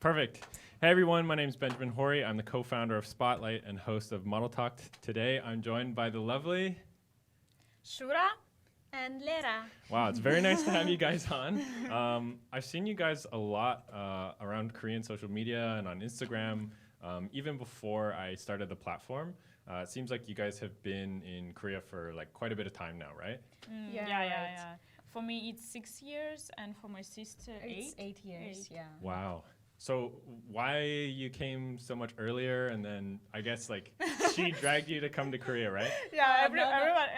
Perfect. Hey everyone, my name is Benjamin Horry. I'm the co-founder of Spotlite and host of Model Talk. Today I'm joined by the lovely... Shura and Lera. Wow, it's very nice to have you guys on. I've seen you guys a lot around Korean social media and on Instagram, even before I started the platform. It seems like you guys have been in Korea for like quite a bit of time now, right? Yeah. For me, it's 6 years, and for my sister, It's 8 years, yeah. Wow. So why you came so much earlier, and then I guess like she dragged you to come to Korea, right? Yeah,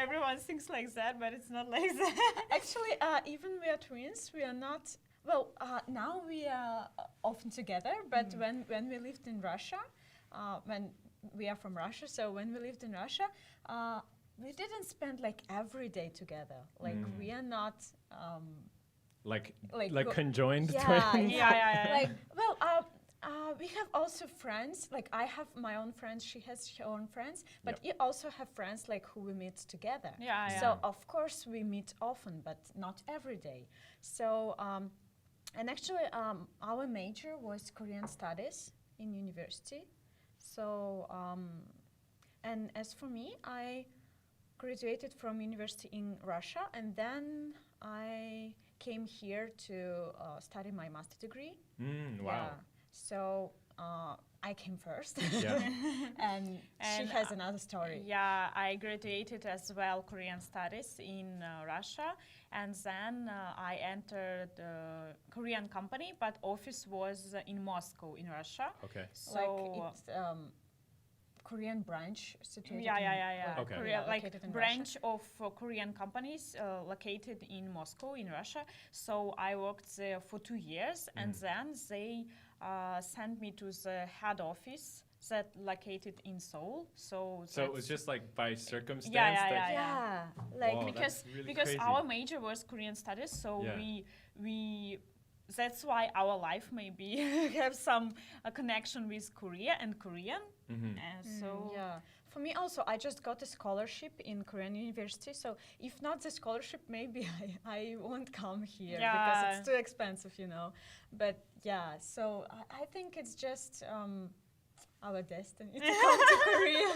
everyone thinks like that, but it's not like that. Actually, even we are twins, we are not, now we are often together, but when we lived in Russia, when we are from Russia, so when we lived in Russia, we didn't spend like every day together. Like we are not... Like conjoined yeah, twins? Yeah. We have also friends, like I have my own friends, she has her own friends, but Yep. we also have friends like who we meet together. Yeah. So of course we meet often, but not every day. So, and actually our major was Korean studies in university. So, and as for me, I graduated from university in Russia, and then I came here to study my master degree. Wow. Yeah. So I came first, Yeah. and she And, has another story. Yeah, I graduated as well Korean studies in Russia, and then I entered a Korean company, but office was in Moscow in Russia. Okay. So Like it's Korean branch situated. yeah. Okay. Korea, like located in branch of Korean companies located in Moscow in Russia. So I worked there for 2 years, and then they sent me to the head office that located in Seoul. So it was just like by circumstance Yeah. that... Yeah, like Wow, because that's really because crazy. our major was Korean studies, so Yeah. we that's why our life maybe have some connection with Korea and Korean. And so yeah. For me also, I just got a scholarship in Korean university. So if not the scholarship, maybe I won't come here because it's too expensive, you know. But yeah, so I think it's just our destiny to come to Korea.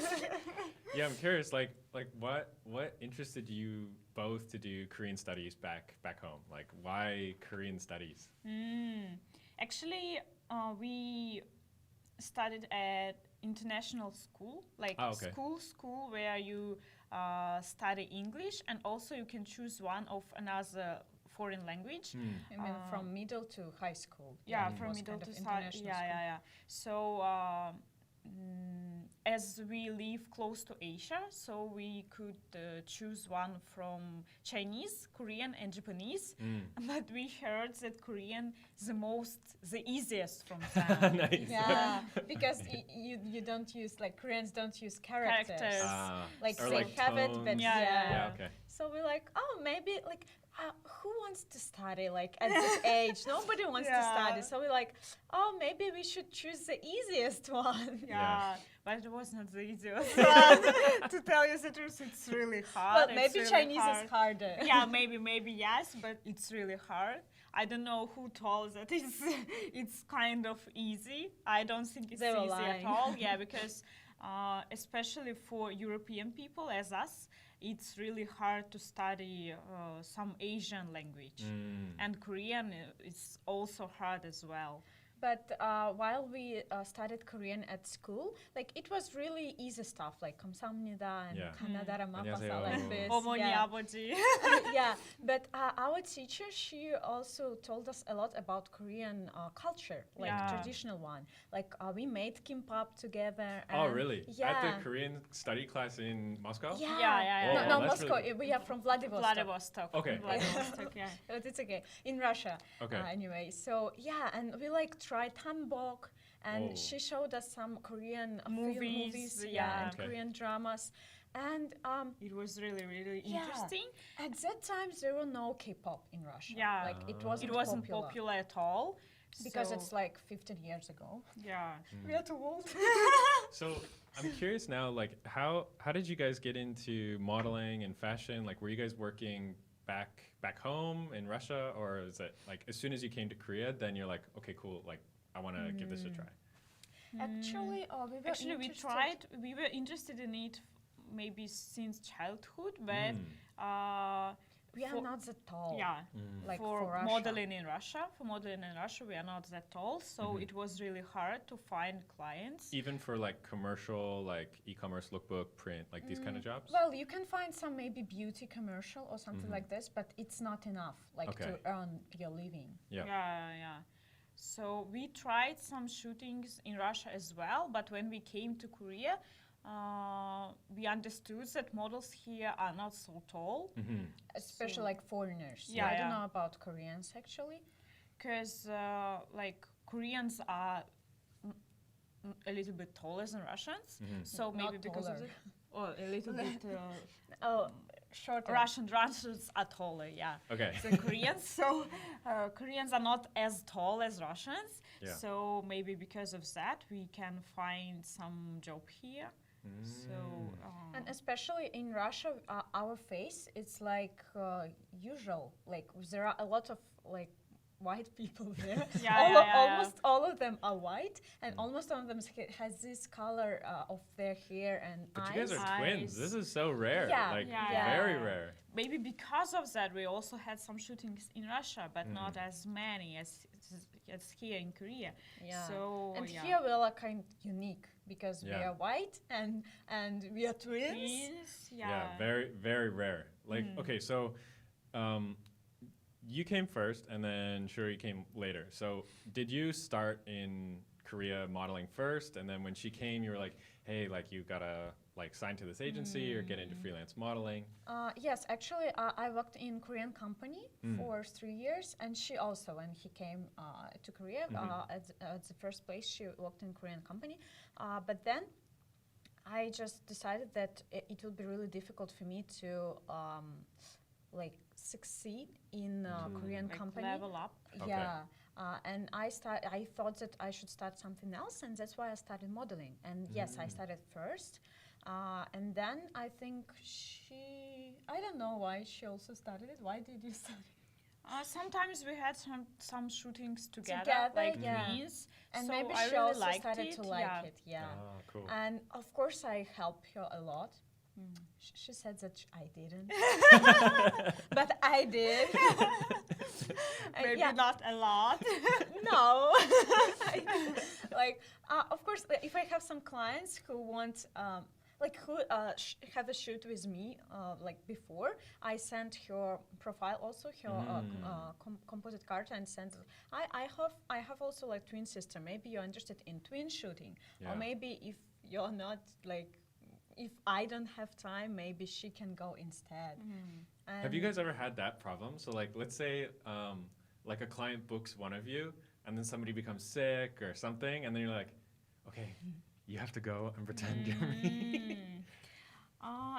Yeah, I'm curious, like what interested you both to do Korean studies back home? Like, why Korean studies? Actually, we studied at international school, like school where you study English, and also you can choose one of another foreign language. I mean, from middle to high school. Yeah, it from was middle kind to of high. international Yeah. So as we live close to Asia, so we could choose one from Chinese, Korean, and Japanese. But we heard that Korean is the easiest from them. Nice. Yeah, because you don't use, like Koreans don't use characters. Like or they like have it, tones. but Yeah, okay. So we're like, oh, maybe like who wants to study like at this age? Nobody wants to study. So we're like, oh, maybe we should choose the easiest one. Yeah, but it was not the easiest one. To tell you the truth, it's really hard. Well, maybe really Chinese hard. is harder. Yeah, maybe yes, but it's really hard. I don't know who told that it's kind of easy. I don't think it's They were easy lying. at all. Yeah, because especially for European people as us, it's really hard to study some Asian language. And Korean is also hard as well. But while we studied Korean at school, like it was really easy stuff, like 감사합니다 and 가나다라 마파사, 안녕하세요. like this. 어머니, Yeah. 아버지. Yeah, but our teacher, she also told us a lot about Korean culture, like traditional one. Like we made kimbap together. Oh, really? Yeah. At the Korean study class in Moscow? Yeah. Yeah. No, that's Moscow. really- We are from Vladivostok. Vladivostok. Okay. Vladivostok, yeah. But it's okay. In Russia. Okay. Anyway, so yeah, and we like tried hanbok, and Oh. she showed us some Korean Movies, and yeah. Okay. Korean dramas. And It was really Yeah. interesting. at that time, there were no K-pop in Russia. Yeah. Like it wasn't, It wasn't popular at all. because so, it's like 15 years ago. yeah. We are too old. So I'm curious now, like how did you guys get into modeling and fashion? Like, were you guys working back home in Russia, or is it like as soon as you came to Korea, then you're like, okay, cool, like I want to give this a try? Actually, we were Actually, we interested- tried. We were interested in it maybe since childhood, but We are not that tall. yeah, Like for Russia. modeling in Russia, we are not that tall, so it was really hard to find clients. Even for like commercial, like e-commerce, lookbook, print, like these kind of jobs? Well, you can find some maybe beauty commercial or something like this, but it's not enough, like Okay. to earn your living. Yeah. Yeah. So we tried some shootings in Russia as well, but when we came to Korea, we understood that models here are not so tall. Especially like foreigners. Yeah, I don't yeah. know about Koreans actually. Because like Koreans are a little bit taller than Russians, so maybe Not because of taller. the, or a little bit Oh, shorter. Russians are taller, yeah. Okay. Than Koreans, so Koreans are not as tall as Russians, Yeah. so maybe because of that we can find some job here. So And especially in Russia, our face, it's like usual. Like there are a lot of like white people there. Almost all of them are white, and almost all of them has this color of their hair and But eyes. you guys are twins. Eyes. This is so rare. Yeah. Like, Yeah. very rare. maybe because of that we also had some shootings in Russia, but not as many as here in Korea. Yeah. So And yeah. here we are kind unique because we Yeah. are white and we are twins. Twins, Yeah, very, very rare. Like, okay, so you came first, and then Shuri came later. So did you start in Korea modeling first, and then when she came, you were like, hey, like you gotta like sign to this agency or get into freelance modeling? Yes, actually, I worked in Korean company for 3 years, and she also, when he came to Korea, at the first place, she worked in Korean company. But then I just decided that it would be really difficult for me to like succeed in Korean Like company. level up. Okay. Yeah. And I thought that I should start something else, and that's why I started modeling. And yes, I started first, and then I think I don't know why she also started it. Why did you start it? Sometimes we had some shootings together, Together, like yeah. twins. And so maybe I she really also liked started it. to like it. Yeah. Ah, cool. And of course, I helped her a lot. She said that I didn't, but I did. And Maybe yeah. not a lot. No. Of course, if I have some clients who want, who have a shoot with me, like before, I sent her profile also, her composite card, and sent. I have also like twin sister. Maybe you're interested in twin shooting, Yeah. or maybe if you're not like. If I don't have time, maybe she can go instead. Have you guys ever had that problem? So like, let's say like a client books one of you, and then somebody becomes sick or something, and then you're like, okay, you have to go and pretend you're me.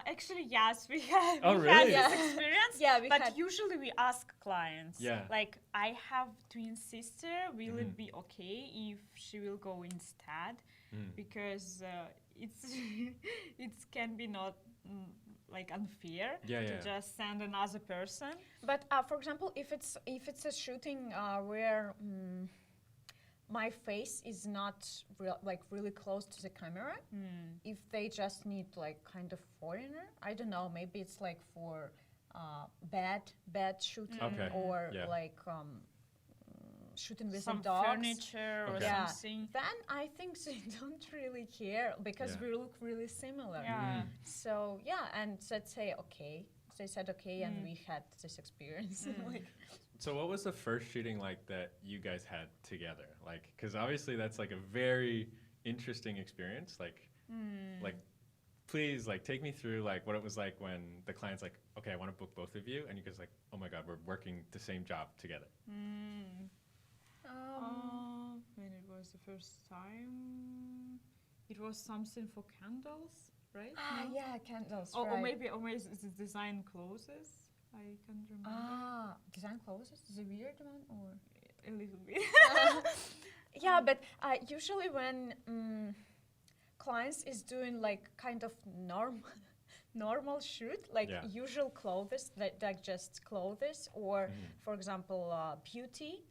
Actually, yes, we had, Oh, we really? had Yeah. this experience. Yeah, we but had- usually we ask clients. Yeah. Like, I have twin sister. Will it be okay if she will go instead? Because it can be not like unfair Yeah, to yeah. just send another person. But for example, if it's a shooting where my face is not really close to the camera, if they just need like kind of foreigner, I don't know, maybe it's like for bad shooting Okay. or Yeah. like shooting with Some dogs. furniture or Okay. Yeah. something. Then I think they don't really care because Yeah. we look really similar. Yeah. So yeah, and they'd say okay. They said okay, and we had this experience. Like, So what was the first shooting like that you guys had together? Like, because obviously that's like a very interesting experience. Like, please like take me through like what it was like when the client's like, okay, I want to book both of you, and you guys like, oh my god, we're working the same job together. When it was the first time, it was something for candles, right? No? yeah, candles. Or right. maybe it's design clothes. I can't remember. Design clothes, the weird one, or A little bit. yeah, but usually when clients is doing like kind of normal shoot, like Yeah. usual clothes, like just clothes, or for example, beauty.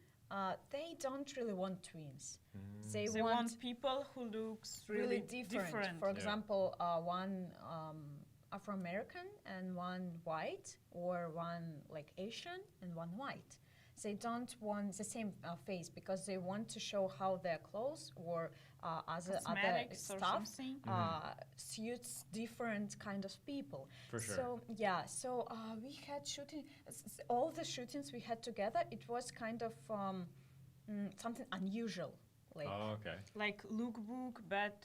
they don't really want twins. They They want people who looks really different. For example, one Afro-American and one white, or one like Asian and one white. They don't want the same face because they want to show how their clothes or other stuff suits different kind of people. For sure. So yeah, so we had shooting. All the shootings we had together, it was kind of something unusual. Like like lookbook, but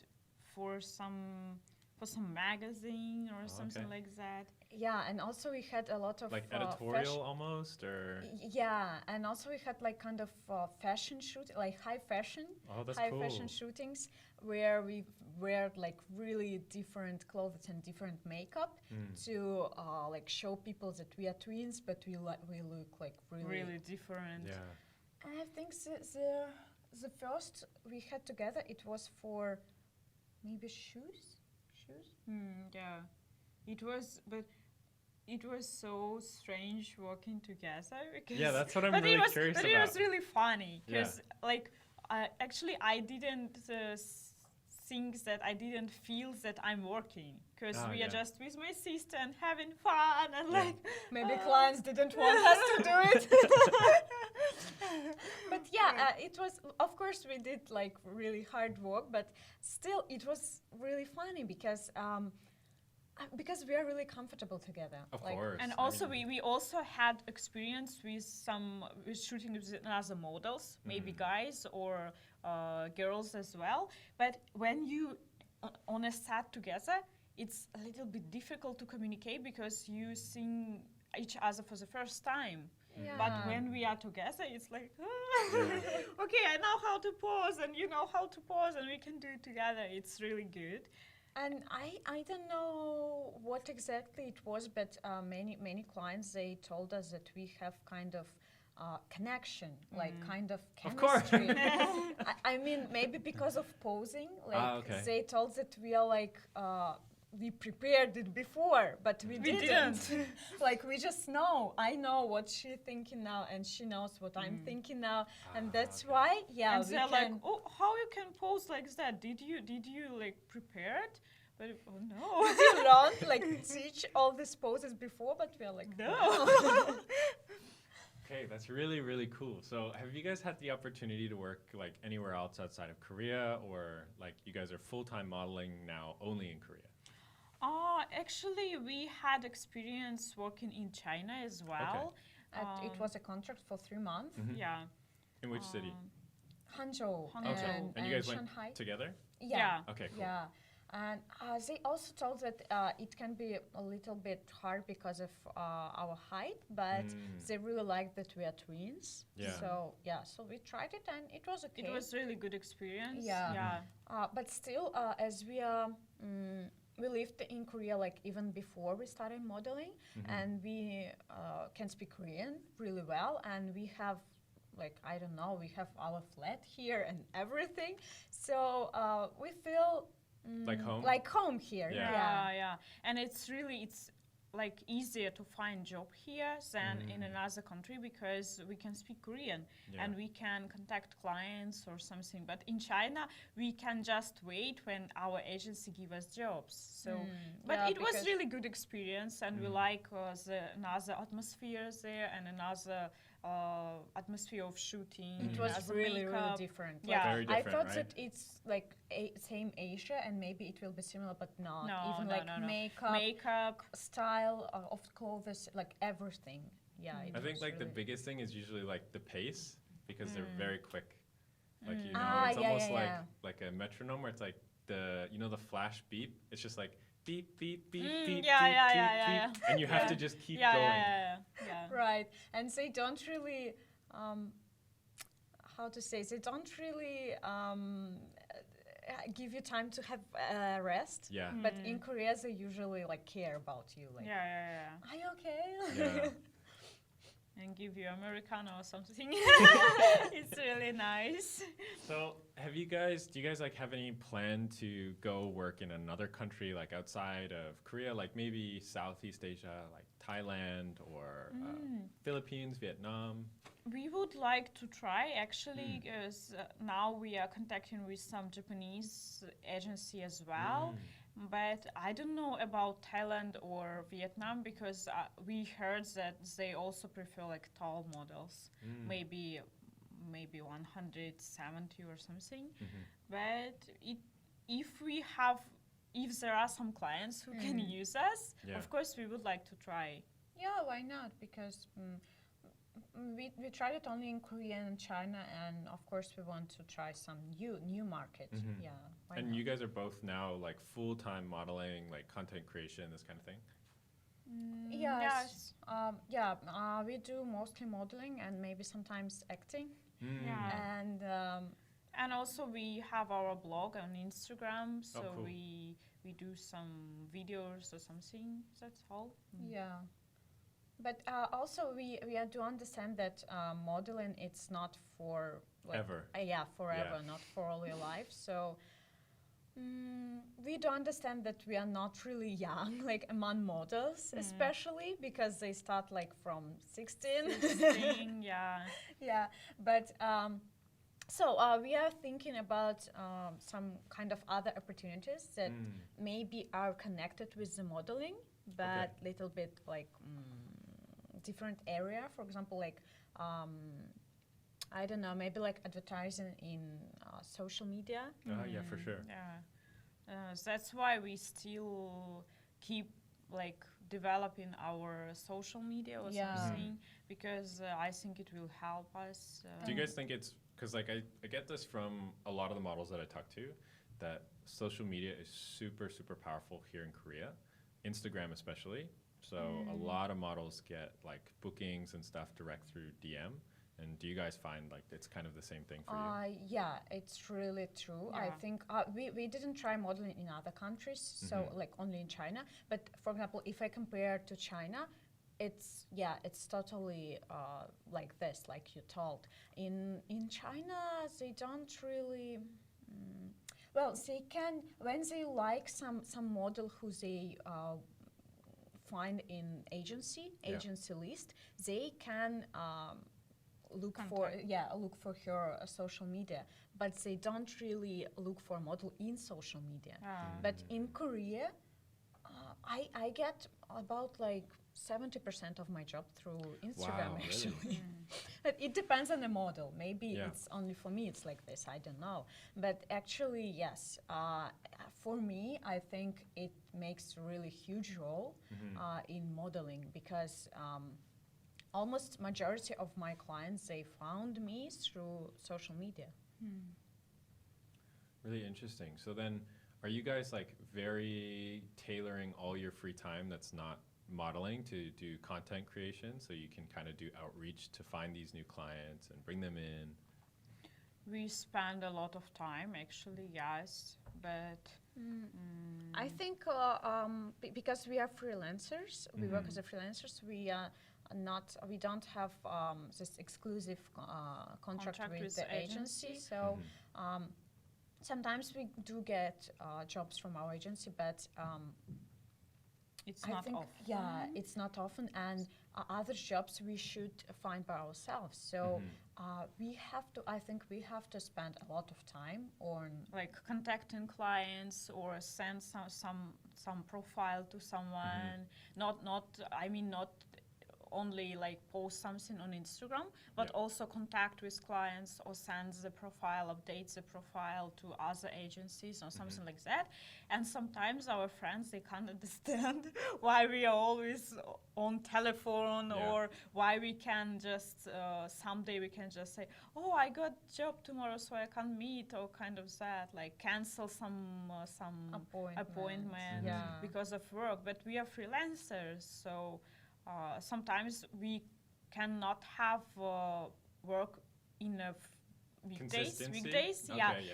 for some magazine or something like that. Yeah, and also we had a lot of like editorial almost, or yeah, and also we had like kind of fashion shoot, like high fashion, fashion shootings where we wear like really different clothes and different makeup to like show people that we are twins, but we look like really different. Yeah. And I think the first we had together, it was for maybe shoes. Yeah, it was, but it was so strange working together. Because Yeah, that's what I'm really curious about. But it was really funny because, like, actually, I didn't think that I didn't feel that I'm working because we are just with my sister and having fun and like maybe clients didn't want us to do it. But yeah, it was, of course, we did like really hard work, but still it was really funny because we are really comfortable together. Of course. And also we also had experience with shooting with other models, maybe guys or girls as well. But when you on a set together, it's a little bit difficult to communicate because you see each other for the first time. Yeah. But when we are together, it's like, okay, I know how to pose, and you know how to pose, and we can do it together. It's really good. And I don't know what exactly it was, but many clients, they told us that we have kind of connection, like kind of chemistry. Of course. I mean, maybe because of posing, like they told that we are like, we prepared it before, but we didn't. Like we just know. I know what she's thinking now, and she knows what I'm thinking now, and that's why. Yeah, and we they're can. like, oh, how you can pose like that? Did you like prepare it? But oh no. Did you learn like teach all these poses before? But we are like no. Okay, that's really, really cool. So have you guys had the opportunity to work like anywhere else outside of Korea, or like you guys are full-time modeling now only in Korea? Actually, we had experience working in China as well. It was a contract for 3 months. Yeah. In which city? Hangzhou. And you guys Shanghai. went together? Yeah. Okay, cool. Yeah. And they also told that it can be a little bit hard because of our height, but they really like that we are twins. Yeah. So so we tried it and it was okay. It was really good experience. Yeah. But still, as we are, we lived in Korea like even before we started modeling, and we can speak Korean really well, and we have like, I don't know, we have our flat here and everything. So we feel like home? Like home here. Yeah. And it's like easier to find job here than in another country because we can speak Korean and we can contact clients or something. But in China, we can just wait when our agency give us jobs. So, but it was really good experience, and we like another atmosphere there and another atmosphere of shooting. It was really different. Yeah, very different, I thought right? that it's like same Asia and maybe it will be similar, but not. No, even no, like no. makeup, style of clothes, like everything. Yeah. I think like the biggest thing is usually like the pace, because they're very quick. Like you know, it's almost like a metronome where it's like the flash beep. It's just like beep beep beep beep beep beep, and you have to just keep going. Yeah. Right, and they don't really, how to say? They don't really give you time to have rest. Yeah. But in Korea, they usually like care about you. Like, Yeah. are you okay? Yeah. And give you Americano or something. It's really nice. So do you guys like have any plan to go work in another country, like outside of Korea, like maybe Southeast Asia, like Thailand or Philippines, Vietnam? We would like to try actually, because now we are contacting with some Japanese agency as well. But I don't know about Thailand or Vietnam because we heard that they also prefer like tall models, maybe 170 or something. But if there are some clients who can use us, of course we would like to try. Yeah, why not? Because we tried it only in Korea and China, and of course we want to try some new market. Yeah. Why And not? you guys are both now like full-time modeling, like content creation, this kind of thing? Yes. We do mostly modeling and maybe sometimes acting. Yeah. And And also we have our blog on Instagram, so cool. we do some videos or something. That's all. yeah. But also we do understand that modeling it's not for like, Ever. Forever, Yeah. not for all your life. So we do understand that we are not really young, like among models, especially because they start like from 16. Yeah. Yeah, but we are thinking about some kind of other opportunities that maybe are connected with the modeling, but little bit like different area. For example, like I don't know, maybe like advertising in social media. Yeah, for sure. Yeah. That's why we still keep like developing our social media or something because I think it will help us. Do you guys think it's because like I get this from a lot of the models that I talk to, that social media is super, super powerful here in Korea, Instagram especially. So a lot of models get like bookings and stuff direct through DM. And do you guys find like it's kind of the same thing for you? Yeah, it's really true. I think we didn't try modeling in other countries, so like only in China. But for example, if I compare to China, it's totally like this, like you told. In China, they don't really. Well, they can when they like some model who they find in agency list, they can. Look for her social media, but they don't really look for a model in social media. But in Korea, I get about like 70% of my job through Instagram. Wow, actually. really? But it depends on the model. Maybe Yeah. it's only for me it's like this, I don't know. But actually, yes, for me, I think it makes a really huge role in modeling because almost majority of my clients, they found me through social media. Really interesting. So then, are you guys like very tailoring all your free time that's not modeling to do content creation so you can kind of do outreach to find these new clients and bring them in? We spend a lot of time actually, yes, but I think because we are freelancers, we work as a freelancers, we don't have this exclusive contract with the agency. So sometimes we do get jobs from our agency, but it's I not think often. it's not often, and other jobs we should find by ourselves. So I think we have to spend a lot of time on Like contacting clients or send some profile to someone. Not only like post something on Instagram, but also contact with clients or send the profile, update the profile to other agencies or something like that. And sometimes our friends, they can't understand why we are always on telephone or why we can just, someday we can just say, oh, I got job tomorrow, so I can't meet, or kind of that, like cancel some appointment because of work. But we are freelancers, so sometimes we cannot have work in a weekdays,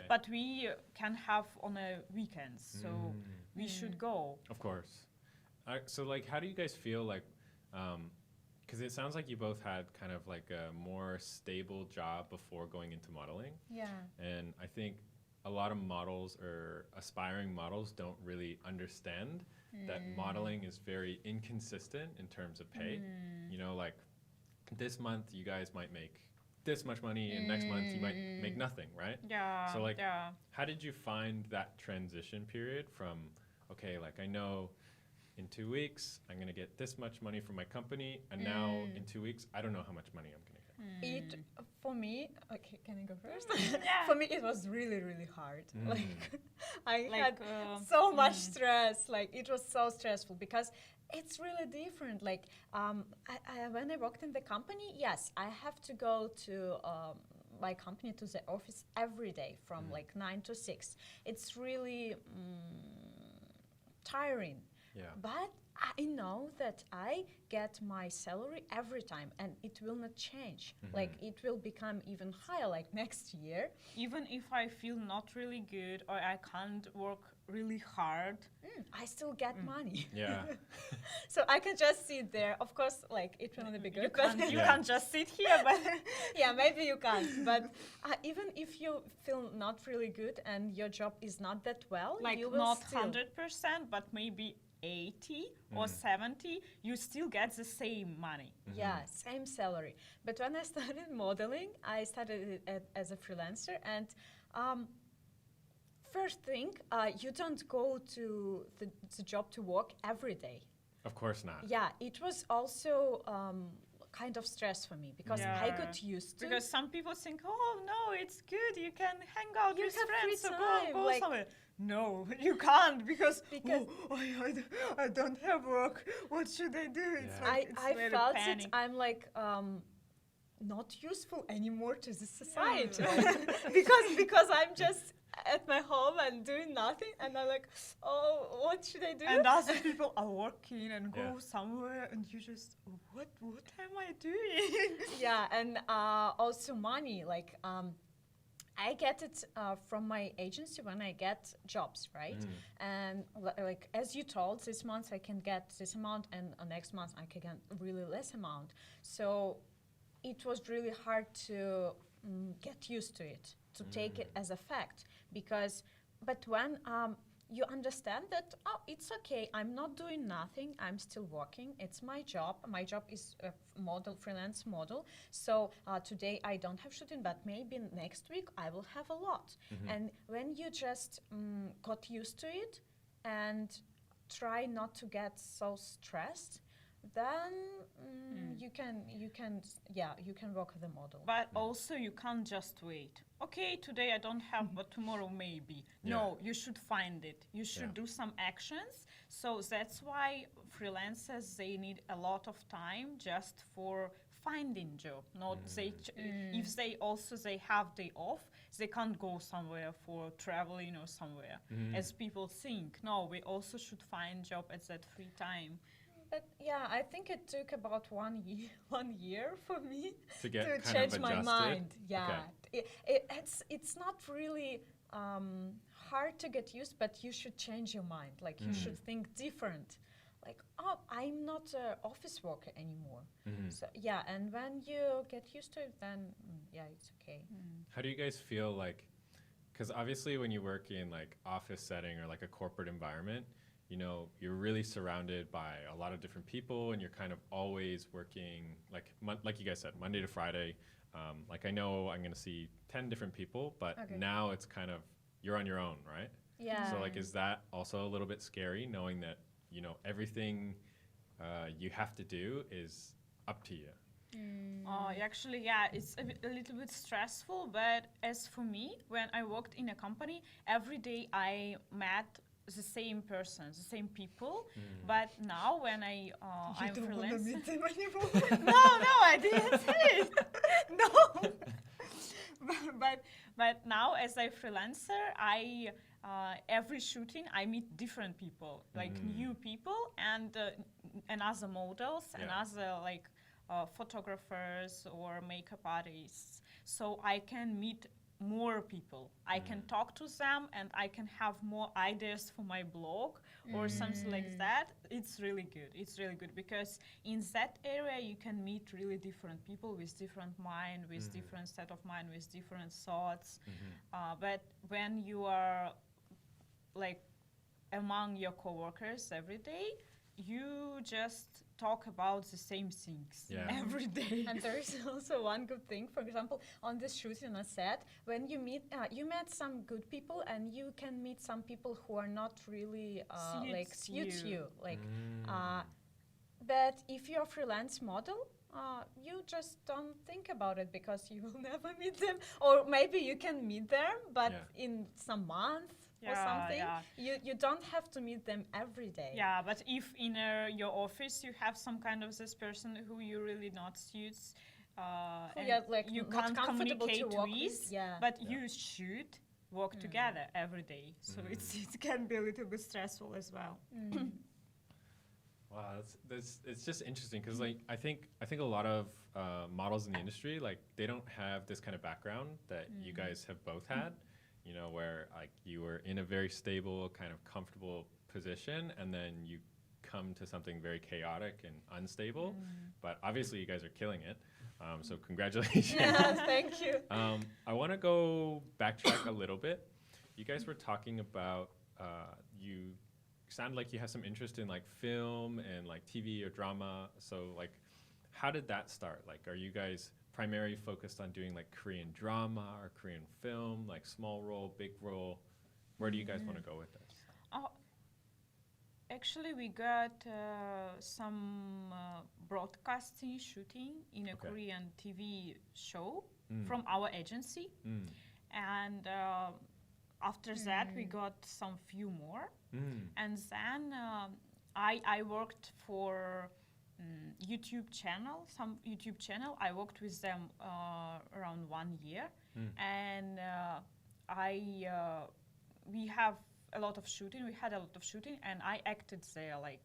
but we can have on a weekends, so we should go. Of course. So like, how do you guys feel like, because it sounds like you both had kind of like a more stable job before going into modeling. Yeah. And I think a lot of models or aspiring models don't really understand that modeling is very inconsistent in terms of pay. You know, like this month you guys might make this much money, and next month you might make nothing, right? Yeah. So like, how did you find that transition period from, okay, like I know in 2 weeks I'm gonna get this much money from my company, and now in 2 weeks I don't know how much money I'm gonna get. It for me. Okay, can I go first? Yeah. For me, it was really, really hard. Like I Like, had so much stress. Like it was so stressful because it's really different. Like when I worked in the company, yes, I have to go to my company to the office every day from like 9 to 6. It's really tiring. Yeah. But I know that I get my salary every time and it will not change. Like it will become even higher like next year. Even if I feel not really good or I can't work really hard, I still get money. Yeah. So I can just sit there. Of course, like it will not be good. you can't just sit here, but Yeah, maybe you can't. But even if you feel not really good and your job is not that well, like you will not still 100%, but maybe 80 or 70, you still get the same money. Yeah, same salary. But when I started modeling, I started it as a freelancer. And first thing, you don't go to the job to work every day. Of course not. Yeah, it was also kind of stress for me because I got used to. Because some people think, oh no, it's good, you can hang out You with have friends, free so time, go like- somewhere. No, you can't because Because- I don't have work. What should I do? It's Yeah. like, it's I very felt panic. it. I'm like not useful anymore to the society because I'm just at my home and doing nothing, and I'm like, oh, what should I do? And other people are working and go Yeah. somewhere, and you just, what am I doing? Yeah, and also money. Like I get it from my agency when I get jobs, right? And like as you told, this month I can get this amount, and next month I can get really less amount. So it was really hard to get used to it, to take it as a fact, because. But when you understand that, oh, it's okay, I'm not doing nothing, I'm still working, it's my job. My job is a freelance model. So today I don't have shooting, but maybe next week I will have a lot. And when you just got used to it and try not to get so stressed, then you can work the model. But also you can't just wait. Okay, today I don't have, but tomorrow maybe. Yeah. No, you should find it. You should Yeah. do some actions. So that's why freelancers, they need a lot of time just for finding job. Not if they have day off, they can't go somewhere for traveling or somewhere, as people think. No, we also should find job at that free time. But yeah, I think it took about 1 year for me To get to kind change of my adjusted? mind. Yeah, it's not really hard to get used, but you should change your mind. Like you should think different. Like, oh, I'm not an office worker anymore. So yeah, and when you get used to it, then yeah, it's okay. How do you guys feel like, because obviously when you work in like office setting or like a corporate environment, you know, you're really surrounded by a lot of different people, and you're kind of always working, like you guys said, Monday to Friday. Like I know I'm going to see 10 different people, but now it's kind of, you're on your own, right? Yeah. So like, is that also a little bit scary, knowing that, you know, everything you have to do is up to you? Actually, yeah, it's a little bit stressful, but as for me, when I worked in a company, every day I met the same persons, the same people. But now when I'm don't freelance, want to meet them anymore. no, I didn't say it. No. but now as a freelancer, I every shooting I meet different people, like new people, and other models and other like photographers or makeup artists. So I can meet more people. I can talk to them, and I can have more ideas for my blog or something like that. It's really good. It's really good because in that area you can meet really different people with different mind, with different set of mind, with different thoughts. But when you are like among your coworkers every day, you just talk about the same things every day. And there is also one good thing. For example, on this shooting on set, when you meet, you met some good people, and you can meet some people who are not really suit you. But if you're a freelance model, you just don't think about it because you will never meet them, or maybe you can meet them, but in some month or something. You don't have to meet them every day. Yeah, but if in your office you have some kind of this person who you really not suits, and you can't communicate with, but you should work together every day. So it can be a little bit stressful as well. Wow, it's just interesting because like I think a lot of models in the industry, like they don't have this kind of background that you guys have both had, you know, where like you were in a very stable, kind of comfortable position, and then you come to something very chaotic and unstable. But obviously you guys are killing it, so congratulations. Thank you. I want to go backtrack a little bit. You guys were talking about you sound like you have some interest in like film and like TV or drama. So like, how did that start? Like, are you guys primarily focused on doing like Korean drama or Korean film, like small role, big role? Where do you guys want to go with this? Actually, we got some broadcasting shooting in a Korean TV show from our agency. And after that, we got some few more. And then I worked for YouTube channel, some YouTube channel. I worked with them around 1 year. And we have a lot of shooting. We had a lot of shooting, and I acted there like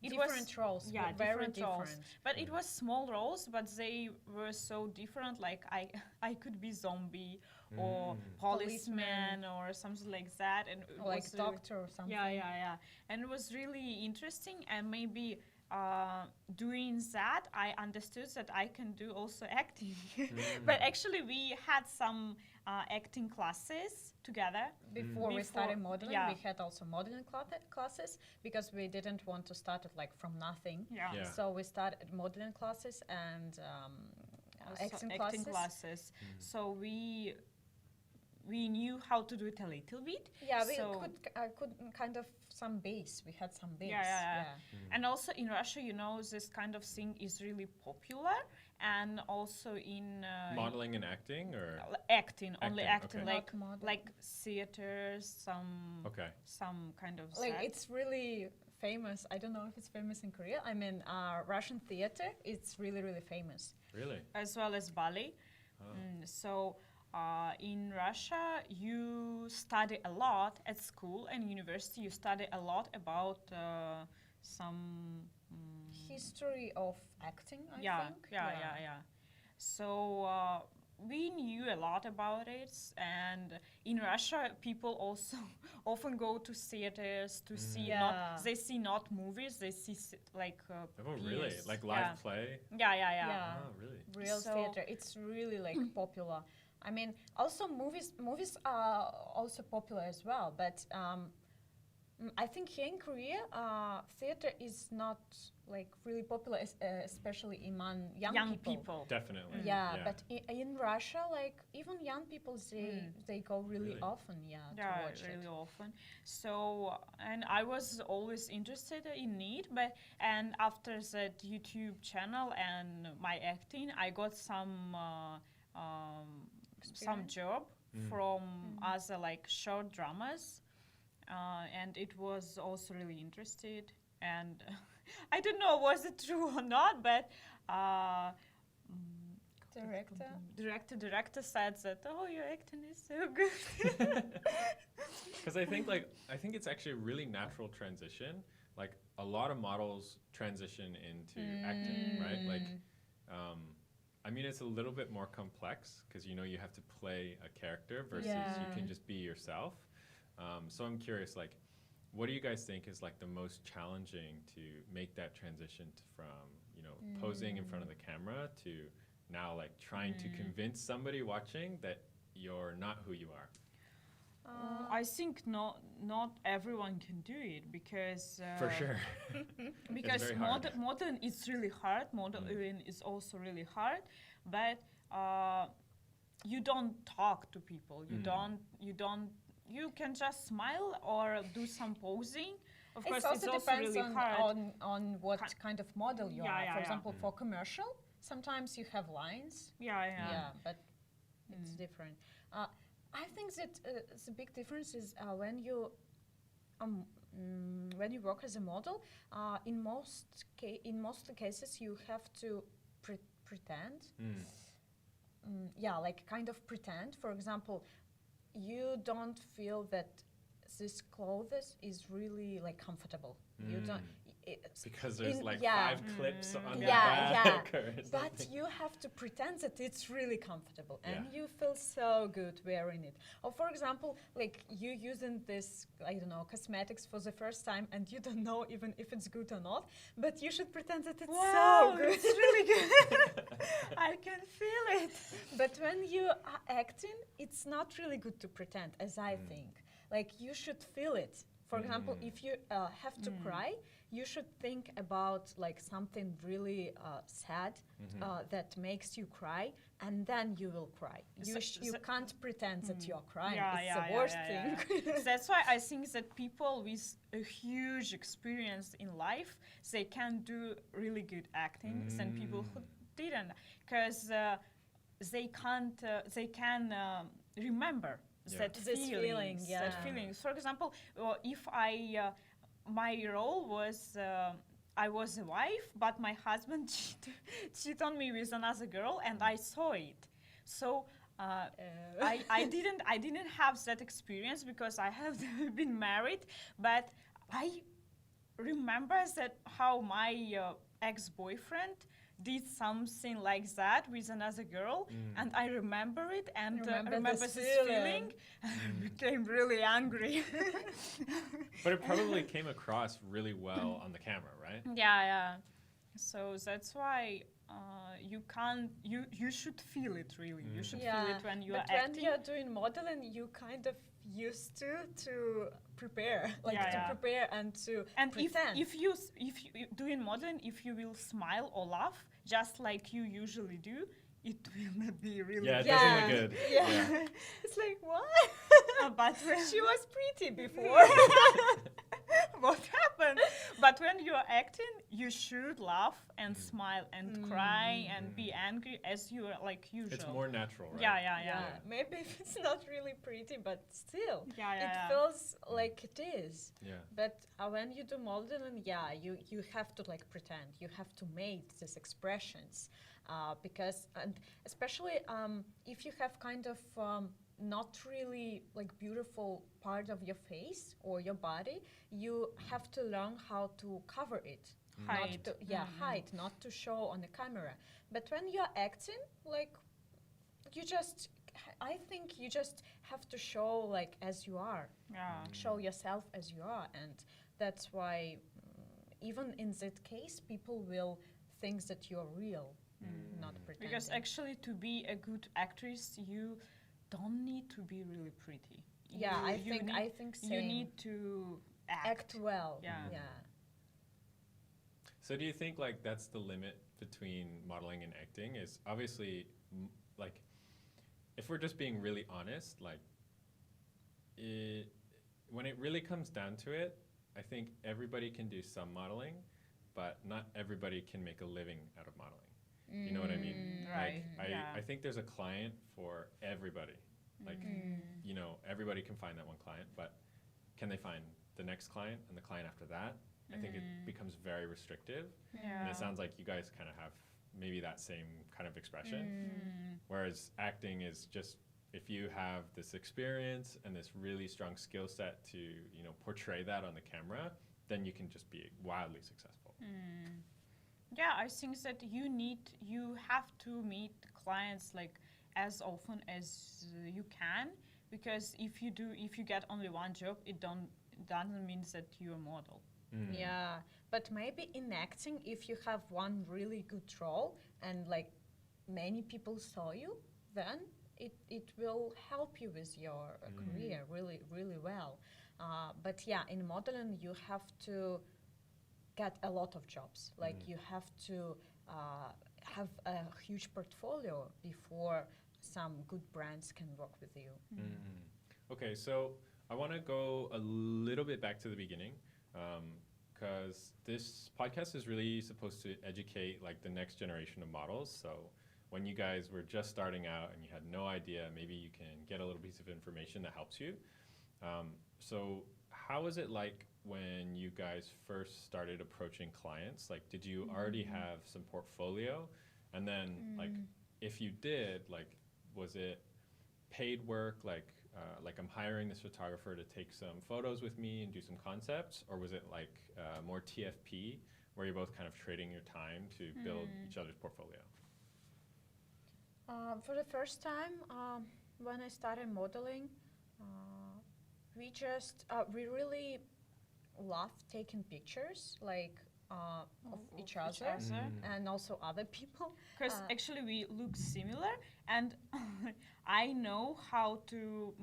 it different roles. Yeah, very different roles. But it was small roles, but they were so different. Like I could be zombie or policeman or something like that, and it like was doctor or something. Yeah. And it was really interesting, and maybe doing that, I understood that I can do also acting. But actually, we had some acting classes together. Before we started modeling, we had also modeling classes because we didn't want to start it like from nothing. So we started modeling classes and acting classes. So we knew how to do it a little bit. Yeah, we could kind of some base. We had some base. Yeah. And also in Russia, you know, this kind of thing is really popular. And also in modeling and acting, or only acting, like theaters, some kind of like set. It's really famous. I don't know if it's famous in Korea. I mean, Russian theater. It's really famous. Really, as well as ballet. So. In Russia, you study a lot at school and university. You study a lot about some history of acting. I think. Yeah. So we knew a lot about it, and in Russia, people also often go to theaters to see. They see not movies. They see like. Really? Like live play? Yeah. Oh, really? Real theater. It's really like popular. I mean, also movies are also popular as well, but I think here in Korea, theater is not like really popular, especially among young people. Definitely. Yeah, but in Russia, like even young people, they go really often, to watch really often. So, and I was always interested in it, and after that YouTube channel and my acting, I got some job from other like short dramas, and it was also really interested. And I don't know was it true or not, but director said that your acting is so good. Because I think it's actually a really natural transition. Like a lot of models transition into acting, right? Like. I mean, it's a little bit more complex because, you know, you have to play a character versus you can just be yourself. So I'm curious, like, what do you guys think is like the most challenging to make that transition from, you know, posing in front of the camera to now like trying to convince somebody watching that you're not who you are? I think not everyone can do it because For sure. because very hard. modern is really hard. Modeling is also really hard, but you don't talk to people. You can just smile or do some posing. Of course, it's also depends really hard. on what kind of model you are. For example, for Mm. commercial, sometimes you have lines. Yeah, but it's different. I think that the big difference is when you work as a model. In most cases, you have to pretend. Like kind of pretend. For example, you don't feel that this clothes is really like comfortable. You don't. Because there's like yeah. 5 clips on the Yeah, back or But something. you have to pretend that it's really comfortable and Yeah. you feel so good wearing it. Or for example, like you using this, I don't know, cosmetics for the first time and you don't know even if it's good or not, but you should pretend that it's so good. It's really good. I can feel it. But when you are acting, it's not really good to pretend, as I think. Like you should feel it. For example, if you have to cry, you should think about like something really sad that makes you cry, and then you will cry. You can't pretend that you're crying. It's the worst thing. That's why I think that people with a huge experience in life, they can do really good acting than people who didn't, because they can remember that feelings. That feelings. For example, if my role was I was a wife, but my husband cheated on me with another girl, and I saw it. So I didn't have that experience because I have been married, but I remember that how my ex-boyfriend did something like that with another girl, and I remember it and remember this feeling and became really angry. But it probably came across really well on the camera, right? Yeah. So that's why you should feel it really. You should feel it when you are acting. But when you're doing modeling, you kind of used to prepare, prepare and to pretend. If you doing modeling, if you will smile or laugh just like you usually do, it will not be really Yeah, it good. doesn't look good. Yeah. It's like, what? But she was pretty before. what happened? But when you're acting, you should laugh and smile and cry and be angry as you are like usual. It's more natural, right? Yeah. Maybe it's not really pretty, but still, it Yeah. feels like it is. Yeah. But when you do modeling, you have to like pretend. You have to make these expressions because, and especially if you have kind of not really like beautiful part of your face or your body, you have to learn how to cover it. Hide. Hide, not to show on the camera. But when you're acting, like I think you just have to show like as you are. Show yourself as you are, and that's why even in that case, people will think that you're real, not pretending. Because actually, to be a good actress, you don't need to be really pretty. I think same. You need to act well. Yeah. So do you think like that's the limit between modeling and acting? Is obviously like if we're just being really honest, like when it really comes down to it, I think everybody can do some modeling, but not everybody can make a living out of modeling. You know what I mean? Right. Like, I think there's a client for everybody. Like, you know, everybody can find that one client, but can they find the next client and the client after that? I think it becomes very restrictive. And it sounds like you guys kind of have maybe that same kind of expression. Whereas acting is just, if you have this experience and this really strong skill set to, you know, portray that on the camera, then you can just be wildly successful. Yeah, I think that you have to meet clients like as often as you can, because if you get only one job, it doesn't mean that you're a model. Yeah, but maybe in acting, if you have one really good role and like many people saw you, then it will help you with your career really well. But yeah, in modeling you have to get a lot of jobs. Like you have to have a huge portfolio before some good brands can work with you. Okay, so I want to go a little bit back to the beginning, because this podcast is really supposed to educate like the next generation of models. So when you guys were just starting out and you had no idea, maybe you can get a little piece of information that helps you. So how was it like when you guys first started approaching clients? Like, did you already have some portfolio? And then like, if you did, like, was it paid work? Like I'm hiring this photographer to take some photos with me and do some concepts? Or was it like more TFP, where you're both kind of trading your time to build each other's portfolio? For the first time, when I started modeling, we really love taking pictures, like of each other and also other people. Because actually we look similar, and I know how to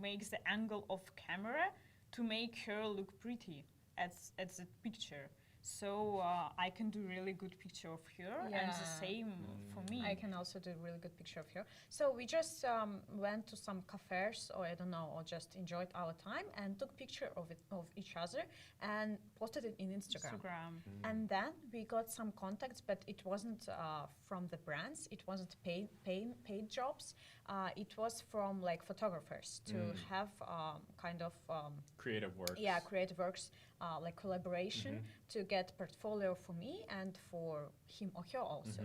make the angle of camera to make her look pretty at the picture. So I can do really good picture of her, and the same for me. I can also do a really good picture of her. So we just went to some cafes, or I don't know, or just enjoyed our time and took picture of each other and posted it in Instagram. And then we got some contacts, but it wasn't from the brands. It wasn't paid jobs. It was from like photographers to have kind of creative works. Yeah, creative works, like collaboration to get portfolio for me and for him or her also.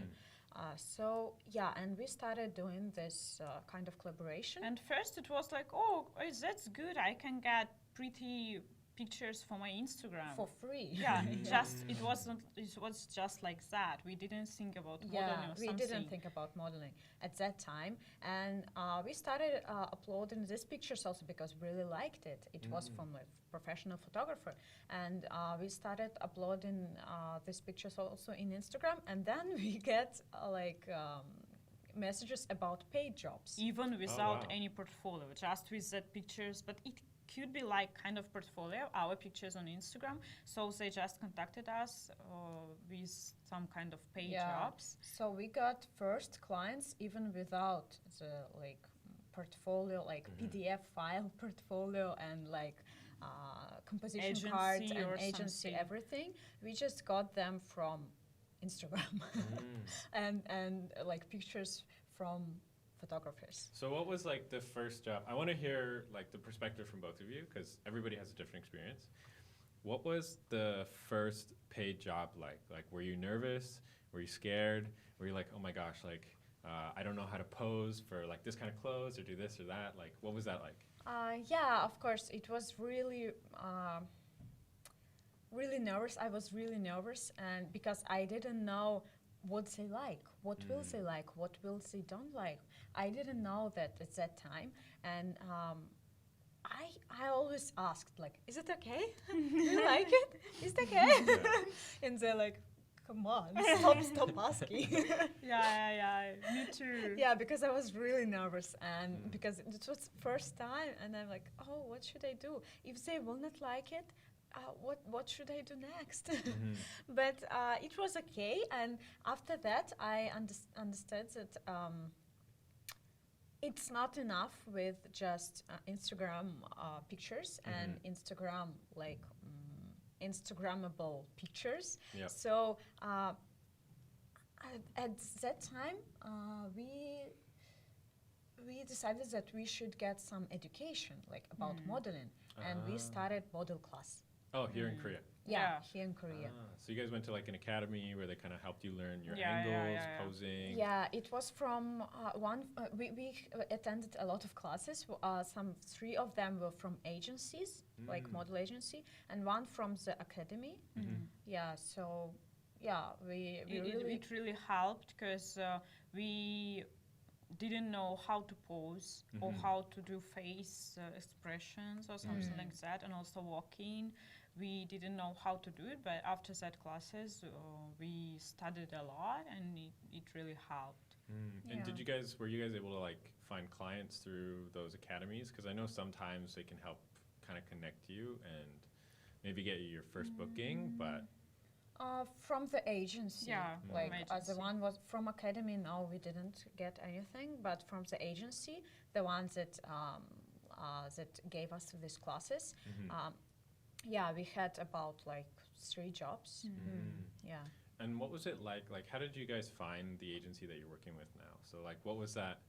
So yeah, and we started doing this kind of collaboration. And first it was like, oh, that's good. I can get pretty pictures for my Instagram for free. Yeah, it was just like that. We didn't think about modeling or something. We didn't think about modeling at that time, and we started uploading these pictures also because we really liked it. It was from a professional photographer, and we started uploading these pictures also in Instagram, and then we get messages about paid jobs. Even without any portfolio, just with that pictures, but it could be like kind of portfolio, our pictures on Instagram. So they just contacted us with some kind of paid jobs. So we got first clients even without the like portfolio, like PDF file portfolio and like composition agency cards and agency, something. Everything. We just got them from Instagram and like pictures from photographers. So what was like the first job? I want to hear like the perspective from both of you, because everybody has a different experience. What was the first paid job like? Like, were you nervous? Were you scared? Were you like, oh my gosh, like I don't know how to pose for like this kind of clothes or do this or that? Like, what was that like? Yeah, of course, it was really really nervous. I was really nervous, and because I didn't know what they like, what will they like, what will they don't like. I didn't know that at that time, and I always asked like, is it okay? Do you like it? Is it okay? And they're like, come on, stop asking. Yeah, me too. Yeah, because I was really nervous, and because it was first time, and I'm like, oh, what should I do? If they will not like it, what should I do next? But it was okay, and after that I understood that it's not enough with just Instagram pictures and Instagram like Instagrammable pictures. Yep. So at that time we decided that we should get some education like about modeling, and we started model class. Oh, here in Korea. Yeah, here in Korea. So you guys went to like an academy where they kind of helped you learn your angles, posing. Yeah, it was from we attended a lot of classes. Some 3 of them were from agencies, like model agency, and 1 from the academy. Yeah, so yeah, it really helped because we didn't know how to pose or how to do face expressions or something like that, and also walking. We didn't know how to do it, but after that classes, we studied a lot, and it really helped. And were you guys able to like find clients through those academies? Because I know sometimes they can help kind of connect you and maybe get you your first booking, but from the agency, like agency. the one was from academy. No, we didn't get anything, but from the agency, the ones that that gave us these classes, we had about like 3 jobs. Yeah. And what was it like? Like, how did you guys find the agency that you're working with now? So, like, what was that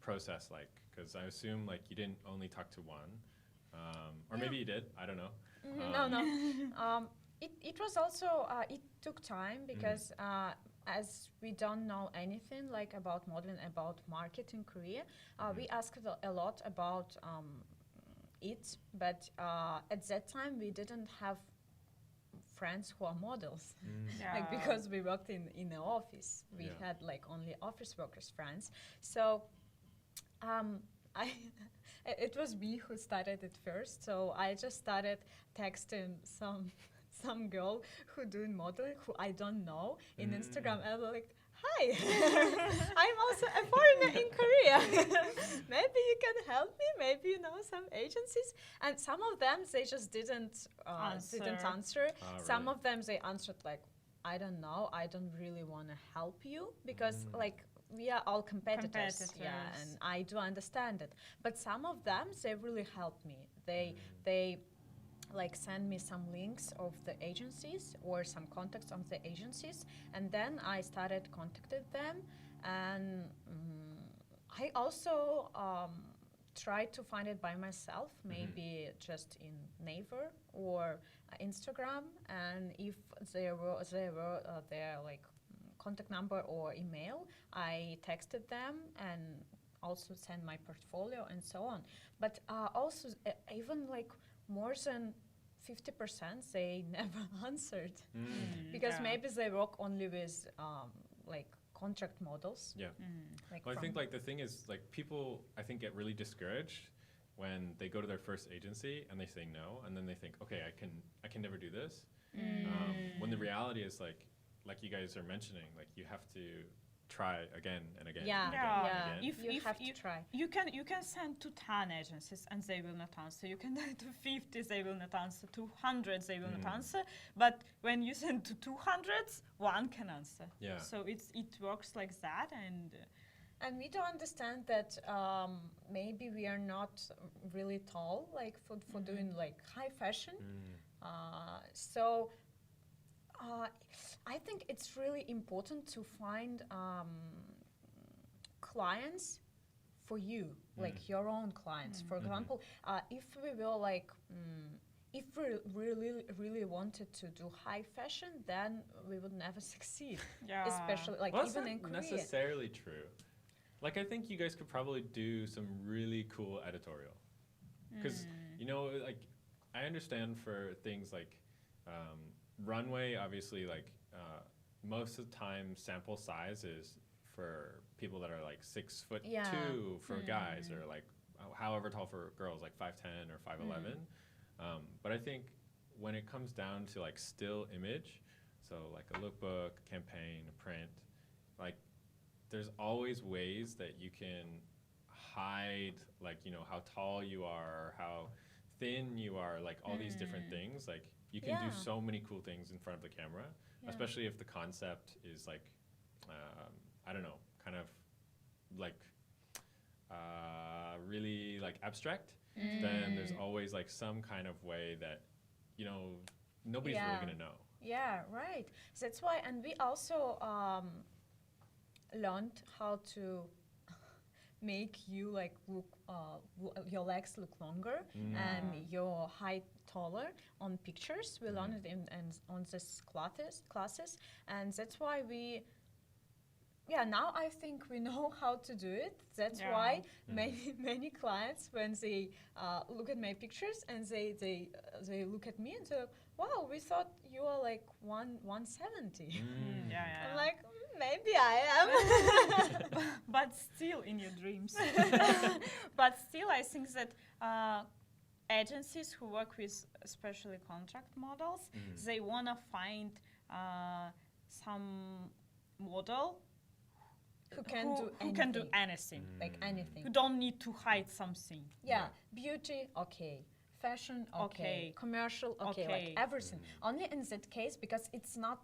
process like? Because I assume, like, you didn't only talk to one, or maybe you did. I don't know. No. It was also, it took time because as we don't know anything, like, about modeling, about market in Korea, we asked a lot about it, but at that time, we didn't have friends who are models, like, because we worked in the office. We had like only office workers friends. So it was me who started it first. So I just started texting some girl who doing modeling who I don't know in Instagram, and I'm like, hi, I'm also a foreigner in Korea. Maybe you can help me. Maybe you know some agencies. And some of them, they just didn't answer. Some really? of them, they answered like, I don't know. I don't really want to help you because like we are all competitors. Yeah, and I do understand it. But some of them, they really helped me. They like send me some links of the agencies or some contacts of the agencies, and then I started contacting them, and I also tried to find it by myself, maybe just in Naver or Instagram, and if there were their like contact number or email, I texted them and also sent my portfolio and so on. But also even like more than 50% they never answered because maybe they work only with like contract models. Yeah. Like well, I think like the thing is like people I think get really discouraged when they go to their first agency and they say no, and then they think, okay, I can never do this. When the reality is like you guys are mentioning, like you have to try again and again. And again. If you have to try. You can send to 10 agencies and they will not answer. You can send to 50, they will not answer. 200, they will not answer. But when you send to 200, one can answer. Yeah. So it works like that, and we do understand that maybe we are not really tall, like for doing like high fashion. So I think it's really important to find clients for you, like your own clients. For example, if we will like, if we really wanted to do high fashion, then we would never succeed. Especially like even in Korea. That's not necessarily true. Like I think you guys could probably do some really cool editorial, because you know, like I understand for things like runway, obviously, like most of the time sample size is for people that are like 6'2" for guys, or like however tall for girls, like 5'10" or 5'11". But I think when it comes down to like still image, so like a lookbook, campaign, a print, like there's always ways that you can hide, like, you know, how tall you are, how thin you are, like all these different things. Like you can do so many cool things in front of the camera, especially if the concept is like, I don't know, kind of like really like abstract. Then there's always like some kind of way that, you know, nobody's really gonna know. Yeah, right. That's why, and we also learned how to make you like look, your legs look longer and your height taller on pictures. We learned it on this classes, and that's why we. Yeah, now I think we know how to do it. That's why many clients, when they look at my pictures and they look at me and say, "Wow, we thought you are like 170." I'm like, maybe I am. but still in your dreams. But still, I think that agencies who work with especially contract models, they want to find some model who can do who can do anything. like anything. You don't need to hide something. Yeah, beauty, okay. Fashion, okay. Okay. Commercial, okay. Okay. Like everything. Only in that case, because it's not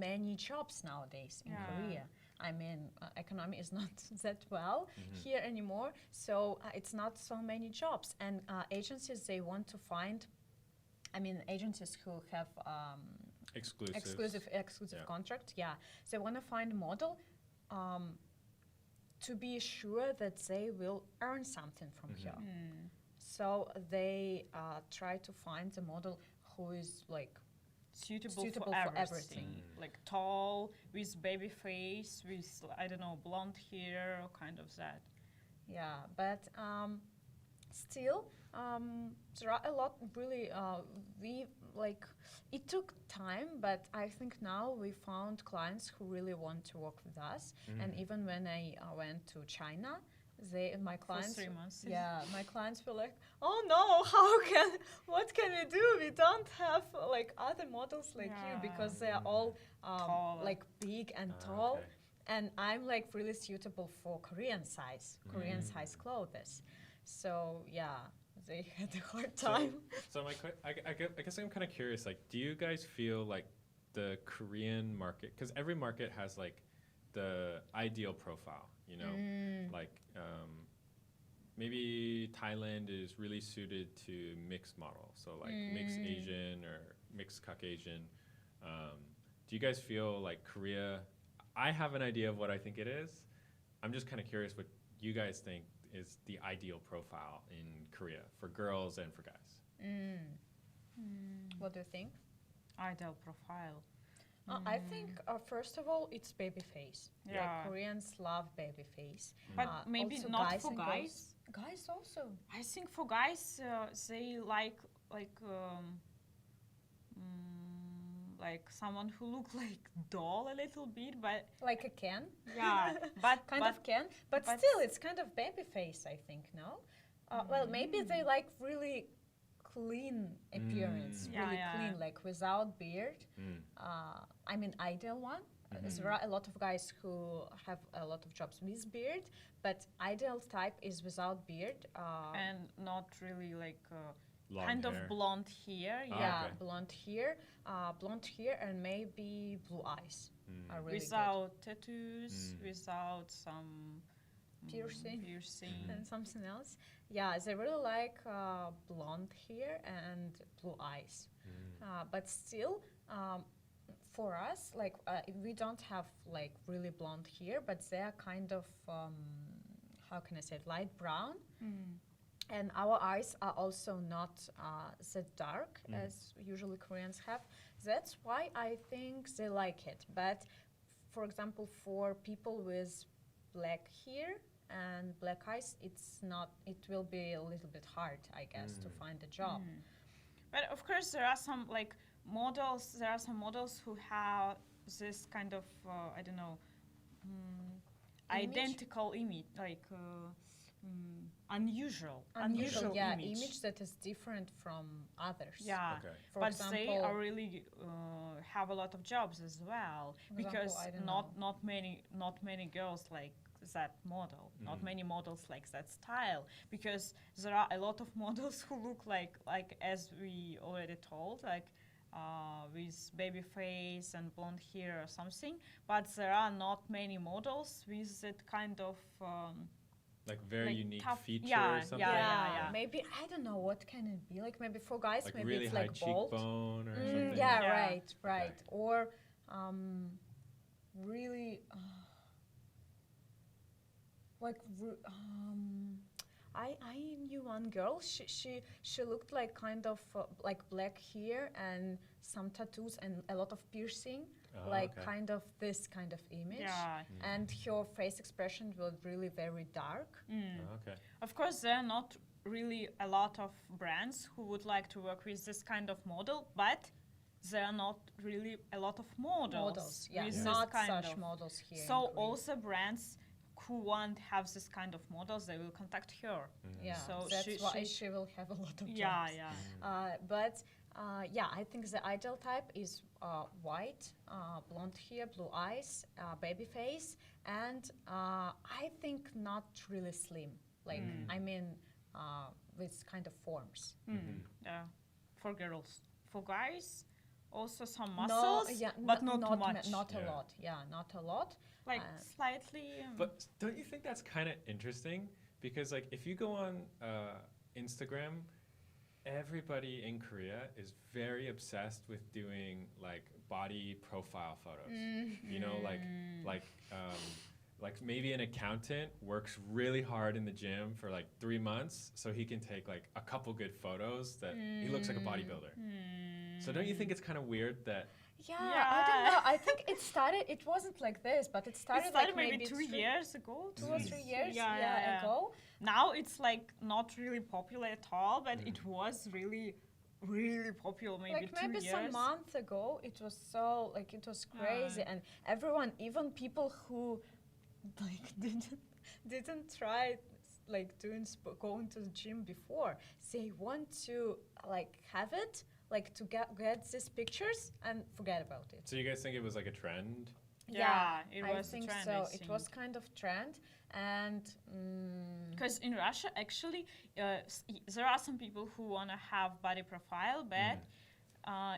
many jobs nowadays in Yeah. Korea. I mean, economy is not that well here anymore, so it's not so many jobs. And agencies, they want to find, I mean, agencies who have exclusive Yeah. contract, yeah. They want to find a model to be sure that they will earn something from here. So they try to find a model who is like Suitable Suitable for for everything. everything. Like tall, with baby face, with, I don't know, blonde hair, kind of that. yeah, but still there are a lot really we like it took time, but I think now we found clients who really want to work with us. And even when I went to China, my clients 3 months. yeah, my clients were like, oh no, what can we do? We don't have like other models like you, because they are all Taller. like big and tall. Okay. And I'm like really suitable for Korean size clothes. So yeah, they had a hard time. So I guess I'm kind of curious. Like, do you guys feel like the Korean market? Because every market has like the ideal profile. You know, like maybe Thailand is really suited to mixed models. So like mixed Asian or mixed Caucasian. Do you guys feel like Korea? I have an idea of what I think it is. I'm just kind of curious what you guys think is the ideal profile in Korea for girls and for guys. What do you think? Ideal profile. I think first of all, it's baby face. Yeah. Like Koreans love baby face. But maybe also not guys for and guys. girls. Guys also. I think for guys, they like someone who look like doll a little bit, but Like a Ken. yeah, but Kind but of Ken. But but- still, it's kind of baby face, I think, no? Well, maybe they like really clean appearance, Yeah, really yeah. clean, like without beard. I mean, ideal one. There are a lot of guys who have a lot of jobs with beard, but ideal type is without beard. and not really like Long kind hair. of blonde hair. Ah, Yeah, okay. blonde hair, and maybe blue eyes are really without tattoos, without some Piercing. piercing. good. And something else. Yeah, they really like blonde hair and blue eyes. But still, for us, like we don't have like really blonde hair, but they are kind of how can I say it, light brown. And our eyes are also not that dark as usually Koreans have. That's why I think they like it. But for example, for people with black hair and black eyes, it's not. It will be a little bit hard, I guess, to find a job. But of course, there are some like models. There are some models who have this kind of I don't know, Image? identical image, like unusual Yeah, image. image that is different from others. Yeah, Okay. For but example, they are really have a lot of jobs as well, For because example, I don't not many girls like that model, not many models like that style, because there are a lot of models who look like as we already told, like with baby face and blonde hair or something, but there are not many models with that kind of Like very like unique tough- feature yeah, or something. yeah. Maybe I don't know what can it be like. Maybe for guys, Like maybe really it's high like bold. cheekbone or something. Yeah, Yeah. right. Or really like I knew one girl. She looked like kind of like black hair and some tattoos and a lot of piercing, Oh, like okay. kind of this kind of image. yeah. And her face expression was really very dark. Oh, okay. Of course, there are not really a lot of brands who would like to work with this kind of model, but there are not really a lot of models, Yeah, with this not kind such of. models here. in So Korea. also brands who want to have this kind of models, they will contact her. Yeah, So that's why she she will have a lot of Yeah, jobs. yeah. But Yeah, I think the ideal type is white, blonde hair, blue eyes, baby face, and I think not really slim. Like, I mean, with kind of forms. Yeah, for girls. For guys, also some muscles, but not too much. Not a lot. Yeah, not a lot. Like slightly. But don't you think that's kind of interesting? Because like if you go on Instagram, everybody in Korea is very obsessed with doing like body profile photos. You know, like maybe an accountant works really hard in the gym for like 3 months so he can take like a couple good photos that he looks like a bodybuilder. So don't you think it's kind kind of weird that Yeah, I don't know. I think it wasn't like this, but it started like maybe 2 years ago. 2 or 3 years ago. Now it's like not really popular at all, but it was really, really popular maybe 2 years. Some months ago, it was so, like, it was crazy. And everyone, even people who, like, didn't try, like, going to the gym before, they want to, like, have it, like, to get these pictures and forget about it. So you guys think it was like a trend? Yeah, it was I think a trend. so. It was kind of trend, and because in Russia, actually, there are some people who want to have body profile, but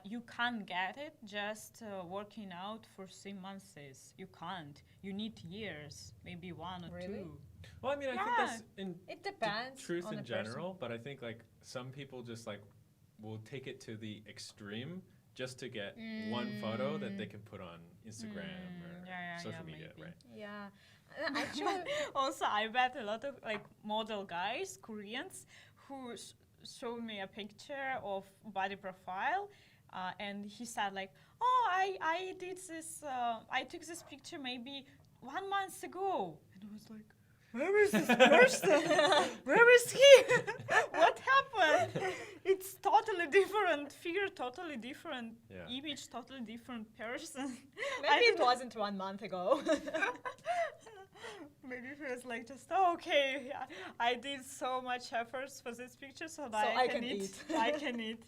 you can't get it just working out for 3 months. You can't. You need years, maybe 1 or 2. Well, I mean, I think that's it depends. Truth on in the general, person. but I think like some people just like will take it to the extreme just to get one photo that they can put on Instagram or social media, maybe. right? Yeah. Actually, also, I bet a lot of like model guys, Koreans, who showed me a picture of body profile, and he said like, "Oh, I did this. I took this picture maybe 1 month ago," and I was like, "Where is this person? Where is he? What happened? It's totally different figure, totally different image, totally different person." maybe it wasn't 1 month ago. Maybe it was like just okay. I did so much efforts for this picture, so that I can eat. I can eat.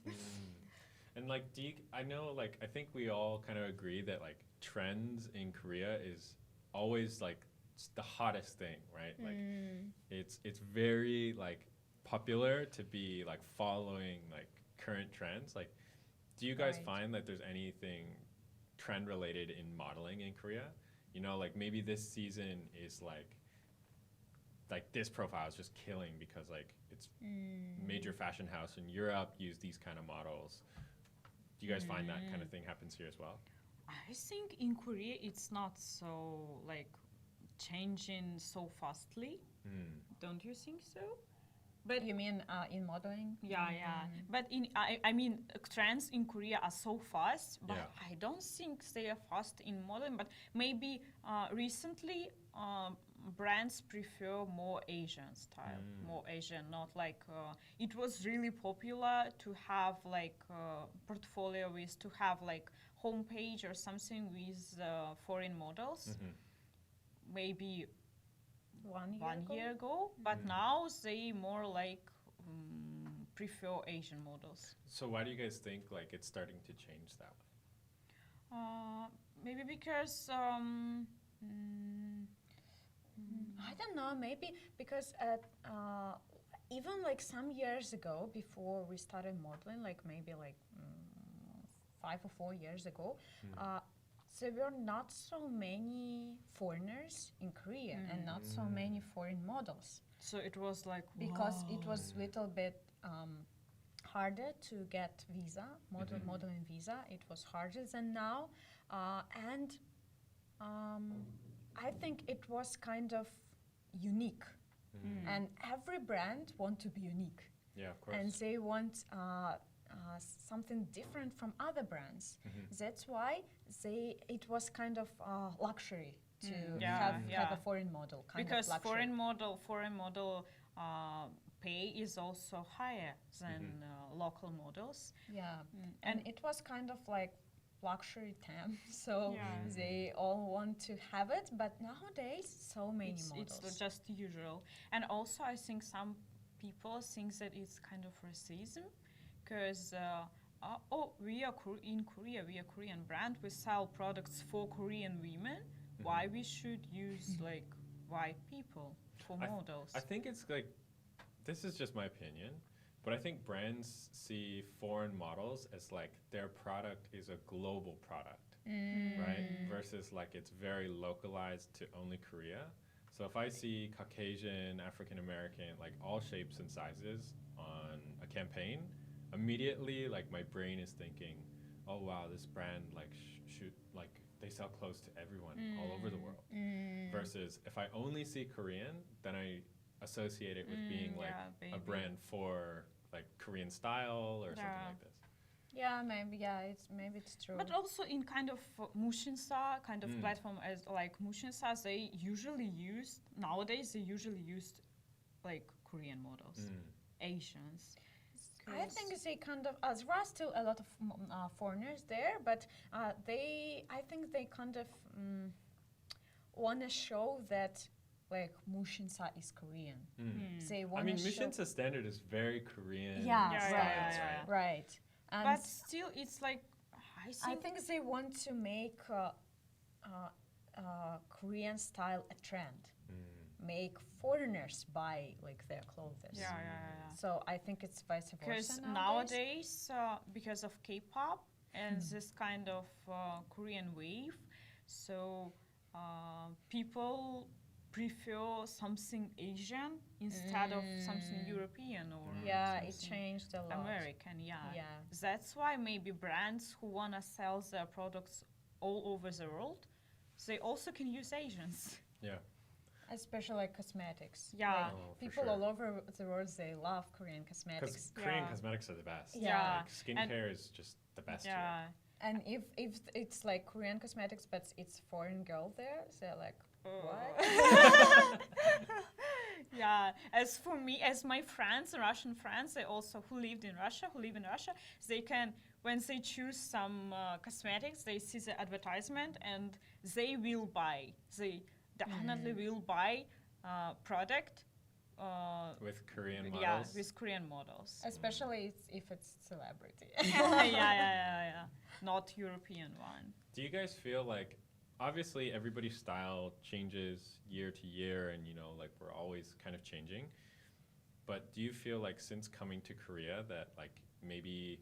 And like, I know, like, I think we all kind of agree that like trends in Korea is always like the hottest thing, right? Like, it's very like popular to be like following like current trends. Like, do you guys find that there's anything trend related in modeling in Korea? You know, like maybe this season is like this profile is just killing because like it's major fashion house in Europe use these kind of models. Do you guys find that kind of thing happens here as well? I think in Korea it's not so like changing so fastly. Don't you think so? But you mean in modeling? Yeah. But I mean, trends in Korea are so fast, but I don't think they are fast in modeling. But maybe recently brands prefer more Asian style, more Asian, not like it was really popular to have like portfolio with to have like homepage or something with foreign models. Maybe 1 year ago, but now they more like prefer Asian models. So why do you guys think like it's starting to change that way? Maybe because I don't know. Maybe because even like some years ago, before we started modeling, like maybe like 5 or 4 years ago, there were not so many foreigners in Korea and not so many foreign models. So it was like because it was little bit harder to get visa, modeling visa. It was harder than now, and I think it was kind of unique. And every brand want to be unique. Yeah, of course. And they want something different from other brands. That's why it was kind of luxury to have a foreign model. Because foreign model pay is also higher than local models. Yeah, and it was kind of like luxury term, so they all want to have it. But nowadays, so many models. It's just usual. And also, I think some people think that it's kind of racism, because we are in Korea, we are Korean brand, we sell products for Korean women. Why we should use like white people for models? I think it's like, this is just my opinion, but I think brands see foreign models as like their product is a global product, right? Versus like it's very localized to only Korea. So if I see Caucasian, African American, like all shapes and sizes on a campaign, immediately like my brain is thinking, oh wow, this brand like should like they sell clothes to everyone all over the world. Versus if I only see Korean, then I associate it with being like a brand for like Korean style or something like this. Yeah, maybe it's true. But also in kind of Mushinsa kind of platform as like Mushinsa, they usually use nowadays like Korean models, Asians. I think they kind of, there are still a lot of foreigners there, but I think they kind of want to show that like Mushinsa is Korean. They I want mean, to show. Mushinsa standard is very Korean. Yeah, right. And But still, it's like I think they want to make Korean style a trend. Make foreigners buy like their clothes. So I think it's vice versa. Because nowadays, because of K-pop and this kind of Korean wave, so people prefer something Asian instead of something European or it changed a lot. American. That's why maybe brands who wanna sell their products all over the world, they also can use Asians. Yeah. Especially like cosmetics. Yeah. Like people sure. all over the world, they love Korean Because cosmetics. Korean cosmetics are the best. Yeah. Like, skincare is just the best. Yeah. And if it's like Korean cosmetics, but it's foreign girl there, they're like, what? Yeah, as for me, as my friends, Russian friends, they also who live in Russia, they can, when they choose some cosmetics, they see the advertisement and they will buy. They definitely will buy product With Korean models. Yeah, with Korean models. Especially if it's celebrity. yeah. Not European one. Do you guys feel like, obviously everybody's style changes year to year and, you know, like we're always kind of changing. But do you feel like since coming to Korea that like maybe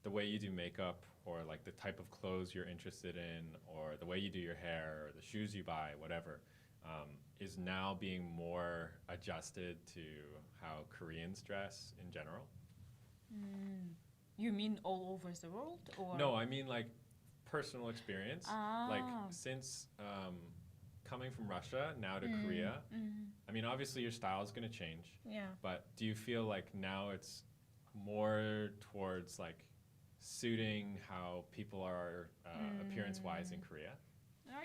the way you do makeup or like the type of clothes you're interested in or the way you do your hair or the shoes you buy, whatever, is now being more adjusted to how Koreans dress in general? You mean all over the world? Or? No, I mean like personal experience. Like since coming from Russia now to Korea, I mean obviously your style is going to change. Yeah. But do you feel like now it's more towards like suiting how people are appearance-wise in Korea?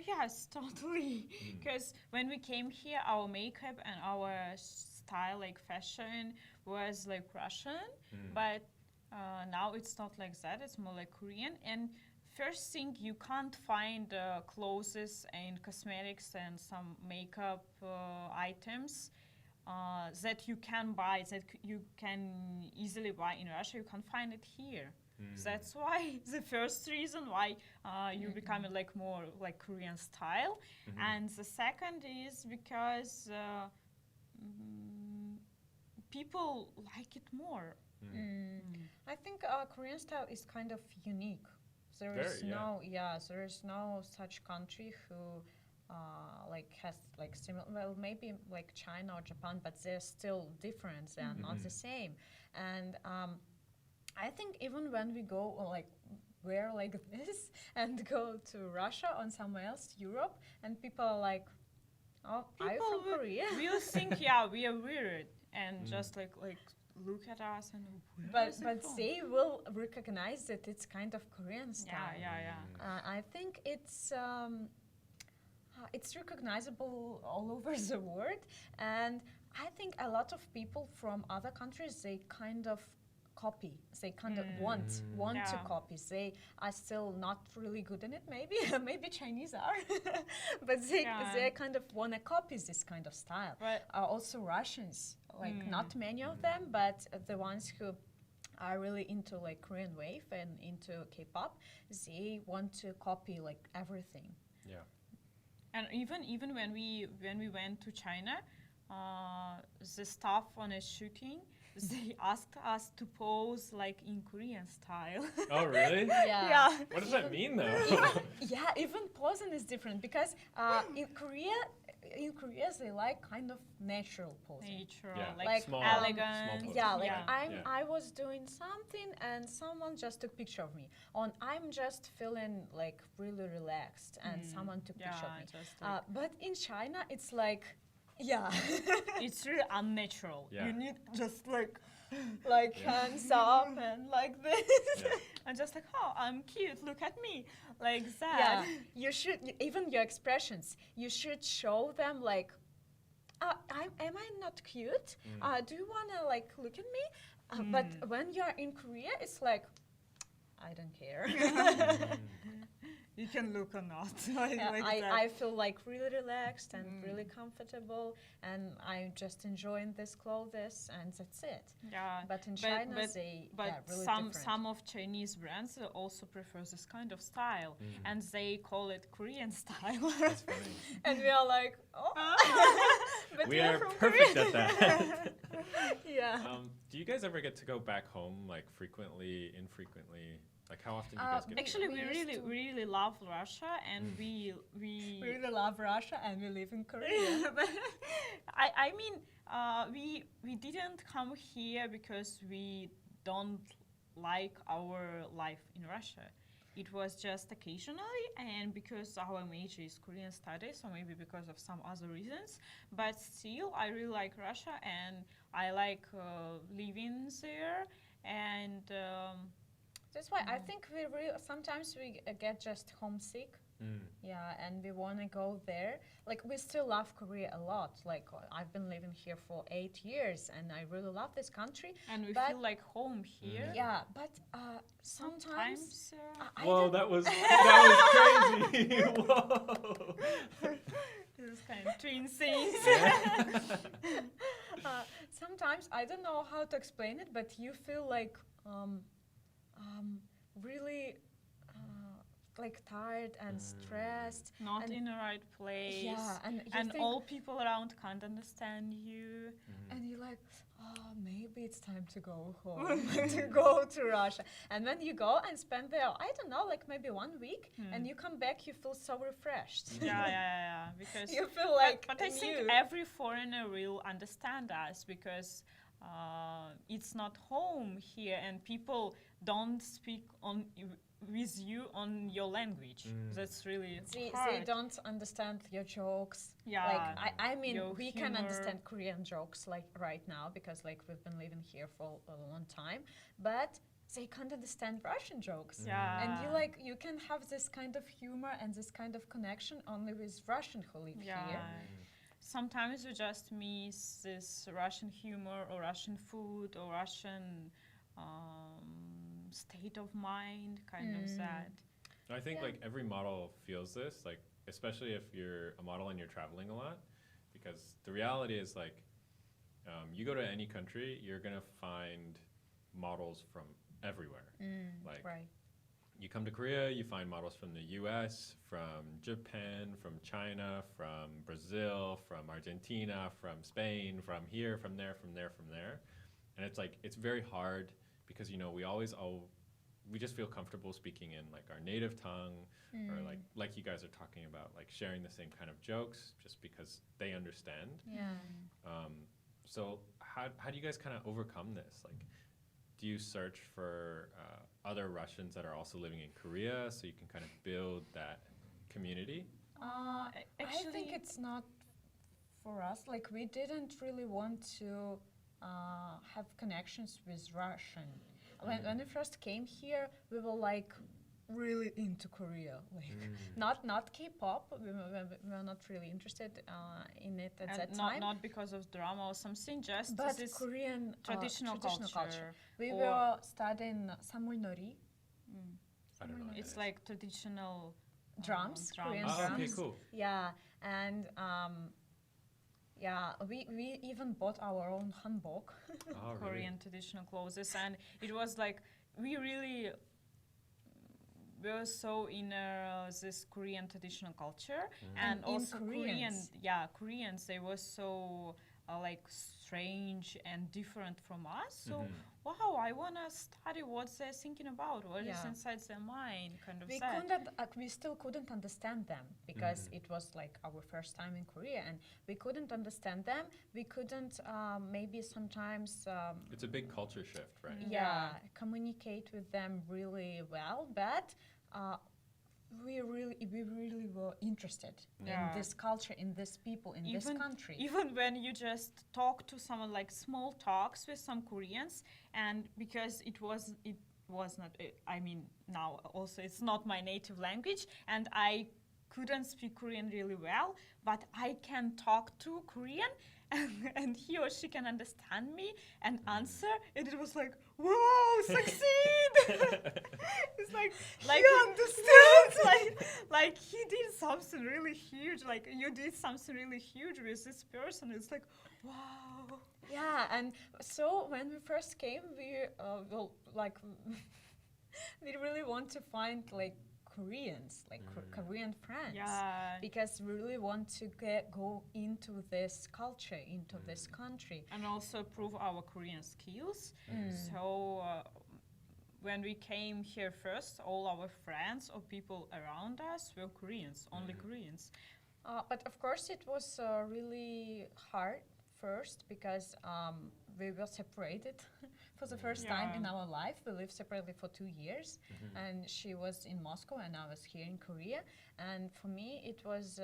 Yes, totally. Because when we came here, our makeup and our style, like fashion, was like Russian. But now it's not like that. It's more like Korean. And first thing, you can't find clothes and cosmetics and some makeup items that you can buy, that you can easily buy in Russia. You can't find it here. That's why the first reason why you become like more like Korean style, and the second is because people like it more. I think Korean style is kind of unique. There is no such country who like has like similar. Well, maybe like China or Japan, but they're still different. They're not the same. And I think even when we go like wear like this and go to Russia or somewhere else, Europe, and people are like, "Oh, are you from Korea?" We'll think, we are weird, and just like look at us and. But they will recognize that it's kind of Korean style. Yeah. I think it's recognizable all over the world, and I think a lot of people from other countries, they kind of copy. They kind of want to copy. They are still not really good in it. Maybe Chinese are, but they kind of want to copy this kind of style. But also Russians, like not many of them, but the ones who are really into like Korean wave and into K-pop, they want to copy like everything. Yeah. And even when we went to China, the staff on a shooting, they asked us to pose like in Korean style. Oh, really? Yeah. What does that mean, though? Even posing is different because in Korea they like kind of natural posing. Natural, Yeah. like Small, elegant. small Yeah, poses. like Yeah. I was doing something and someone just took picture of me. I'm just feeling like really relaxed and someone took picture of me. Just like But in China, it's like, yeah, it's really unnatural. Yeah. You need just like hands up and like this. Yeah. and just like, oh, I'm cute. Look at me, like Yeah, that. you should even your expressions. You should show them like, am I not cute? Do you wanna like look at me? But when you're in Korea, it's like, I don't care. You can look or not. I feel like really relaxed and really comfortable, and I'm just enjoying this clothes, and that's it. Yeah. But in China, they really different. Some of Chinese brands also prefer this kind of style, and they call it Korean style. That's funny. And we are like, oh, but We you're are from perfect Korea. at that. Yeah. Do you guys ever get to go back home, like frequently, infrequently? Like how often do you guys get? Actually, We we used to- really love Russia, and we We really love Russia, and we live in Korea. I mean, we didn't come here because we don't like our life in Russia. It was just occasionally, and because our major is Korean studies, or maybe because of some other reasons. But still, I really like Russia, and I like living there. And That's why I think sometimes we get just homesick. Yeah, and we want to go there. Like, we still love Korea a lot. Like, I've been living here for 8 years, and I really love this country. and we But- feel like home here. Yeah, but sometimes... I Whoa, don't- that was crazy! Whoa. This kind of twin things. Sometimes I don't know how to explain it, but you feel like really like tired and stressed. Not And- in the right place. Yeah, and you And think, all people around can't understand you. and you're like, oh, maybe it's time to go home, to go to Russia. And when you go and spend there, I don't know, like maybe 1 week, and you come back, you feel so refreshed. Yeah. Because You feel like but I think new. every foreigner will understand us because it's not home here, and people don't speak with you on your language. That's really They hard. don't understand your jokes. Yeah. Like I mean, Your we can humor. understand Korean jokes like right now because like we've been living here for a long time, but they can't understand Russian jokes. Yeah. And you can have this kind of humor and this kind of connection only with Russian who live here. Sometimes you just miss this Russian humor or Russian food or Russian state of mind, kind of that. I think like every model feels this, like especially if you're a model and you're traveling a lot, because the reality is like you go to any country, you're gonna find models from everywhere. Like Right. you come to Korea, you find models from the US, from Japan, from China, from Brazil, from Argentina, from Spain, from here, from there, from there, from there. And it's like, it's very hard because, you know, we just feel comfortable speaking in like our native tongue or like you guys are talking about, like sharing the same kind of jokes just because they understand. Yeah. So how do you guys kind of overcome this? Like, do you search for other Russians that are also living in Korea so you can kind of build that community? I think it's not for us. Like we didn't really want to have connections with Russian. When we first came here, we were like really into Korea, like not K-pop. We were not really interested in it at that time. Not because of drama or something, just But this Korean traditional culture. We Or- were studying samulnori, I don't know. what It's that is. like traditional drums, Korean Oh, okay, drums. cool. Yeah, and Yeah, we even bought our own hanbok. Oh, really? Korean traditional clothes, and it was like we really were so in this Korean traditional culture, and And in also Koreans. Koreans, they were so like strange and different from us. So wow, I wanna study what they're thinking about, what is Yeah. inside their mind, kind of We that. couldn't, we still couldn't understand them because it was like our first time in Korea, and we couldn't understand them. We couldn't maybe sometimes It's a big culture shift, right? yeah, communicate with them really well, but we really were interested Yeah. in this culture, in this people, in this country. Even when you just talk to someone, like small talks with some Koreans, and because it was not, I mean, now also it's not my native language, and I couldn't speak Korean really well, but I can talk to Korean, and he or she can understand me and answer, and it was like, whoa, succeed! It's like he understands, like he did something really huge, like you did something really huge with this person. It's like, wow. Yeah, and so when we first came, we well, like we really want to find like Koreans, like Korean friends, Yeah. because we really want to go into this culture, into this country. And also prove our Korean skills. So when we came here first, all our friends or people around us were Koreans, only Koreans. But of course, it was really hard first because we were separated for the first time in our life. We lived separately for 2 years, and she was in Moscow and I was here in Korea. And for me, it was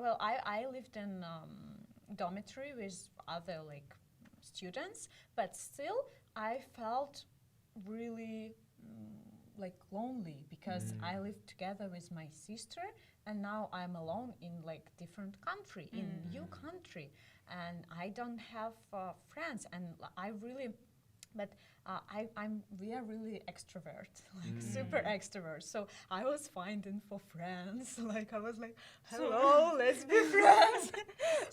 well, I lived in dormitory with other like students, but still I felt really like lonely because I lived together with my sister, and now I'm alone in like different country, in new country, and I don't have friends, and I really, but we are really extrovert, like super extrovert. So I was finding for friends, like I was like, hello, let's be friends.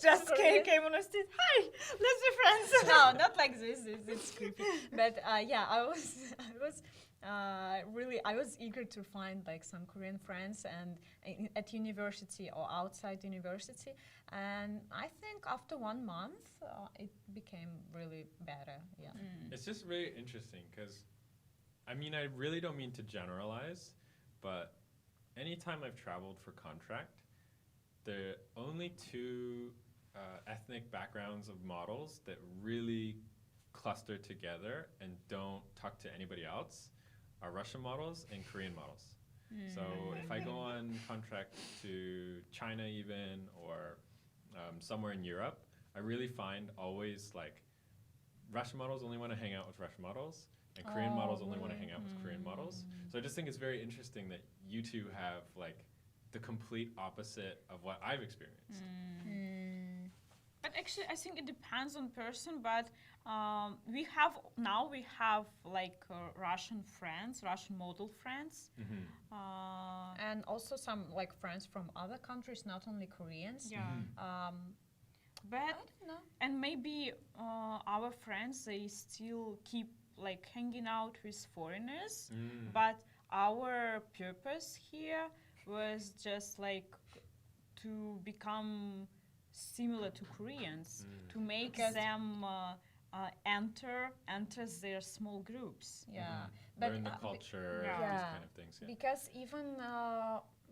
Just Korean. came on the street, hi, let's be friends. No, not like this. It's creepy. But yeah, I was really, I was eager to find like some Korean friends, and at university or outside university. And I think after 1 month, it became really better. Yeah. It's just really interesting because, I mean, I really don't mean to generalize, but anytime I've traveled for contract, the only two ethnic backgrounds of models that really cluster together and don't talk to anybody else are Russian models and Korean models. So if I go on contract to China even, or somewhere in Europe, I really find always like Russian models only want to hang out with Russian models, and Korean models only want to hang out with Korean models. So I just think it's very interesting that you two have like the complete opposite of what I've experienced. But actually, I think it depends on person. But we have like Russian friends, Russian model friends. And also some like friends from other countries, not only Koreans. Yeah. But I don't know. and maybe our friends, they still keep like hanging out with foreigners. But our purpose here was just like to become similar to Koreans, to make Because them enter their small groups. Yeah. Learn the culture, yeah. these Yeah. kind of things. Yeah. Because even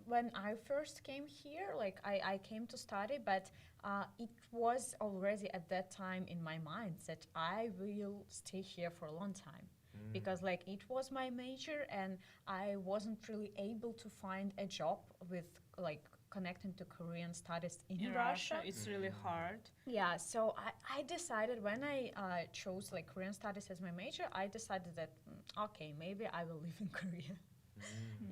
when I first came here, like I came to study, but it was already at that time in my mind that I will stay here for a long time. Because like it was my major, and I wasn't really able to find a job with like connecting to Korean studies in Russia. It's really hard. Yeah, so I decided when I chose like Korean studies as my major, I decided that okay, maybe I will live in Korea.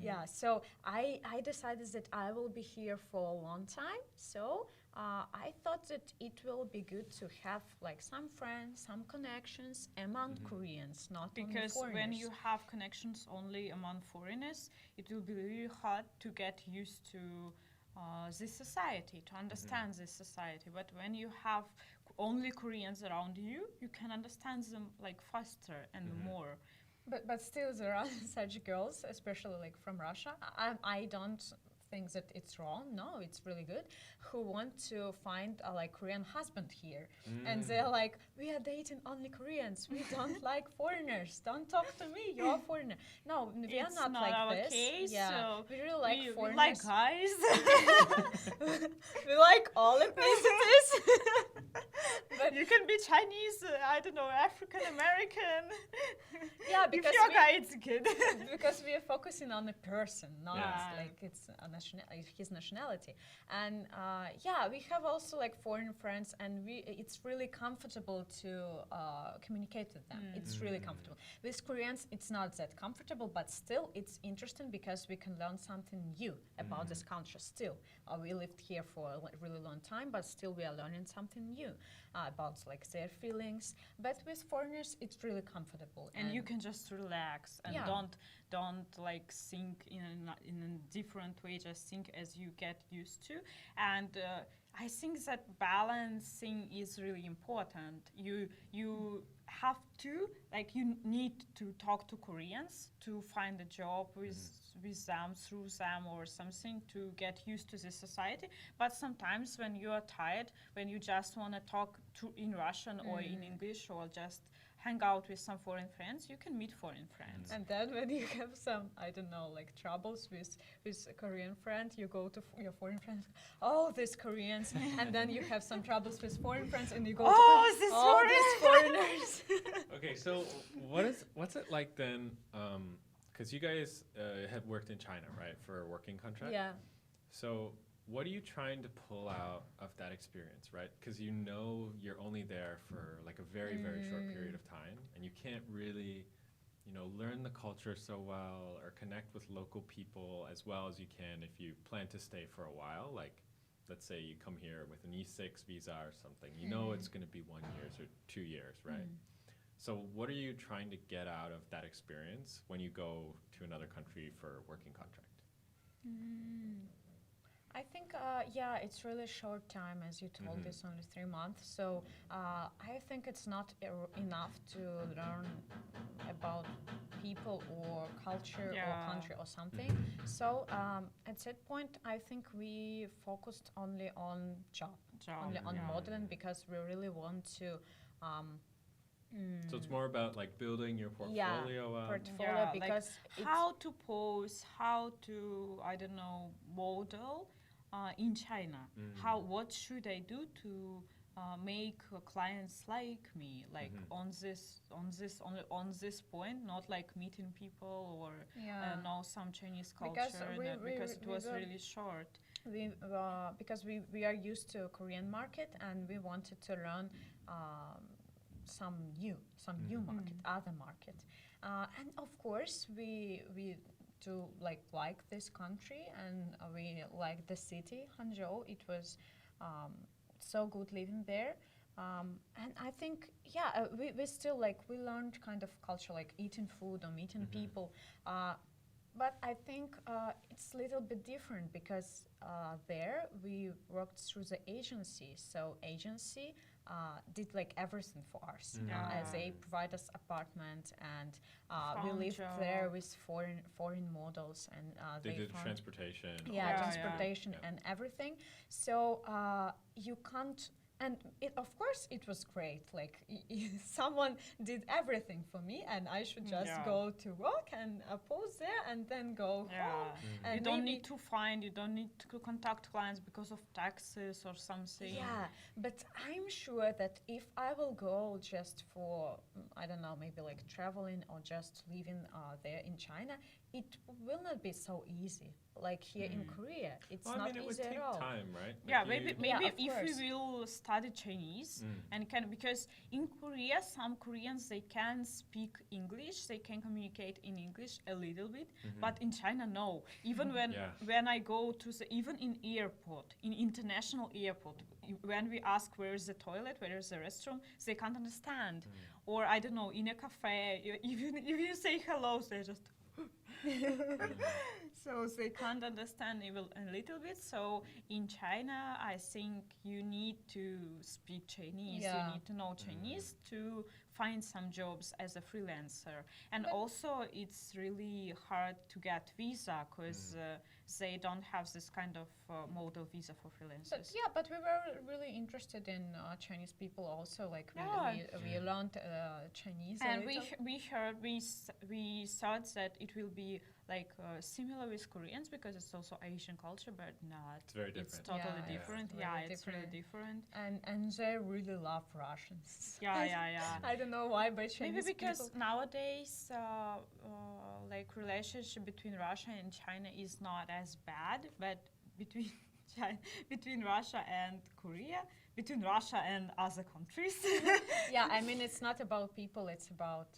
Yeah, so I decided that I will be here for a long time. So I thought that it will be good to have like some friends, some connections among Koreans, not only Because foreigners. when you have connections only among foreigners, it will be really hard to get used to this society, to understand this society. But when you have only Koreans around you, you can understand them like faster and more. But still, there are such girls, especially like from Russia. I don't think that it's wrong. No, it's really good. Who want to find a like Korean husband here, and they're like, we are dating only Koreans. We don't like foreigners. Don't talk to me. You're a foreigner. No, we are not like our this. Case, Yeah, so we really like we foreigners. like guys. We like all ethnicities. But you can be Chinese, I don't know, African American. Yeah, because if you're a guy, it's good. because we are focusing on a person, not Yeah. like it's a his nationality. And yeah, we have also like foreign friends, and it's really comfortable to communicate with them. It's really comfortable. With Koreans, it's not that comfortable, but still it's interesting because we can learn something new about this culture. Still, we lived here for a really long time, but still we are learning something new about like their feelings. But with foreigners, it's really comfortable, and you can just relax and don't like think in a different way. Just think as you get used to. And I think that balancing is really important. You have to like you need to talk to Koreans to find a job with them, through them or something, to get used to this society. But sometimes when you are tired, when you just want to talk in Russian or in English, or just hang out with some foreign friends, you can meet foreign friends. And then when you have some, I don't know, like troubles with a Korean friend, you go to your foreign friends, oh, these Koreans. And then you have some troubles with foreign friends, and you go to these foreigners. Okay, so what's it like then? Because you guys had worked in China, right, for a working contract? Yeah. So what are you trying to pull out of that experience, right? Because you know you're only there for like a very, very short period of time, and you can't really, learn the culture so well or connect with local people as well as you can if you plan to stay for a while. Like, let's say you come here with an E6 visa or something. You know it's going to be 1 year or 2 years, right? So what are you trying to get out of that experience when you go to another country for a working contract? I think, it's really short time, as you told, it's only 3 months. So I think it's not enough to learn about people or culture or country or something. So at that point, I think we focused only on job. Only on modeling, because we really want to... So it's more about like building your portfolio up. Portfolio, because like how to pose, how to, I don't know, model in China. What should I do to make clients like me, like on this point, not like meeting people or know some Chinese culture, because it was really short. Because we are used to Korean market, and we wanted to learn some new market, other market, and of course we do like this country, and we like the city Hangzhou. It was so good living there, and I think we still we learned kind of culture, like eating food or meeting people. But I think it's a little bit different, because there we worked through the agency. So agency did like everything for us. As they provide us apartment, and we lived there with foreign models, and they did transportation. Transportation and everything. So you can't. And of course, it was great. Like someone did everything for me, and I should just go to work and pose there, and then go home. And you don't need to contact clients because of taxes or something. Yeah, but I'm sure that if I will go just for, I don't know, maybe like traveling or just living there in China, it will not be so easy. Like here in Korea, it's not it would easy take at all. time, right? Maybe if we will study Chinese and because in Korea, some Koreans, they can speak English, they can communicate in English a little bit, but in China, no. Even when I go to even in airport, in international airport, when we ask where is the toilet, where is the restroom, they can't understand. Or I don't know, in a cafe, even if you say hello, they just. So they can't understand even a little bit. So in China, I think you need to speak Chinese. Yeah. You need to know Chinese to find some jobs as a freelancer. And also, it's really hard to get visa because they don't have this kind of model visa for freelancers. But we were really interested in Chinese people also. Like we learned Chinese. And we thought that it will be like similar with Koreans because it's also Asian culture, but not. It's very different. It's totally different. Yeah, It's really different. And they really love Russians. Yeah. I don't know why, but Chinese Maybe because people nowadays, like relationship between Russia and China is not as bad, but between between Russia and Korea, between Russia and other countries. Yeah, I mean, it's not about people, it's about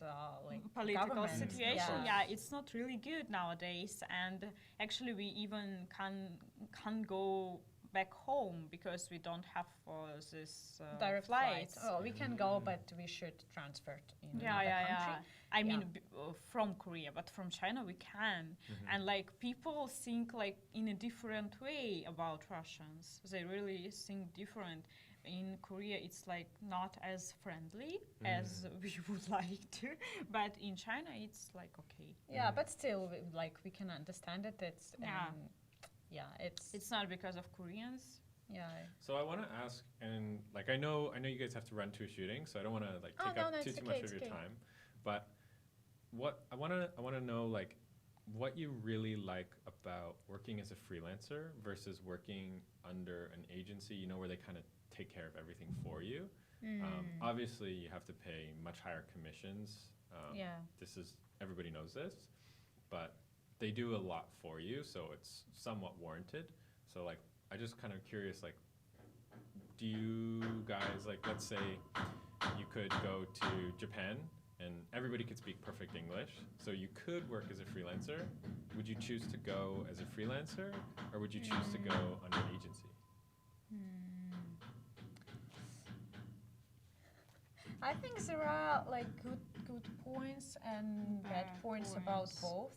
like political government. situation. Yeah. It's not really good nowadays, and actually we even can't go back home because we don't have this Direct flights. flight. Oh, we can go, but we should transfer it in another country. I mean, from Korea, but from China we can. And like people think like in a different way about Russians. They really think different. In Korea, it's like not as friendly as we would like to, but in China, it's like okay. Yeah, but still, like we can understand it. It's It's not because of Koreans. Yeah. So I want to ask, and like I know you guys have to run to a shooting, so I don't want to like take up too much of your time. But what I want to know, like, what you really like about working as a freelancer versus working under an agency, you know, where they kind of take care of everything for you. Obviously, you have to pay much higher commissions. Everybody knows this, but they do a lot for you, so it's somewhat warranted. So like, I just kind of curious, like, do you guys, like, let's say you could go to Japan and everybody could speak perfect English, so you could work as a freelancer. Would you choose to go as a freelancer, or would you choose to go under an agency? I think there are like good points and bad points about both.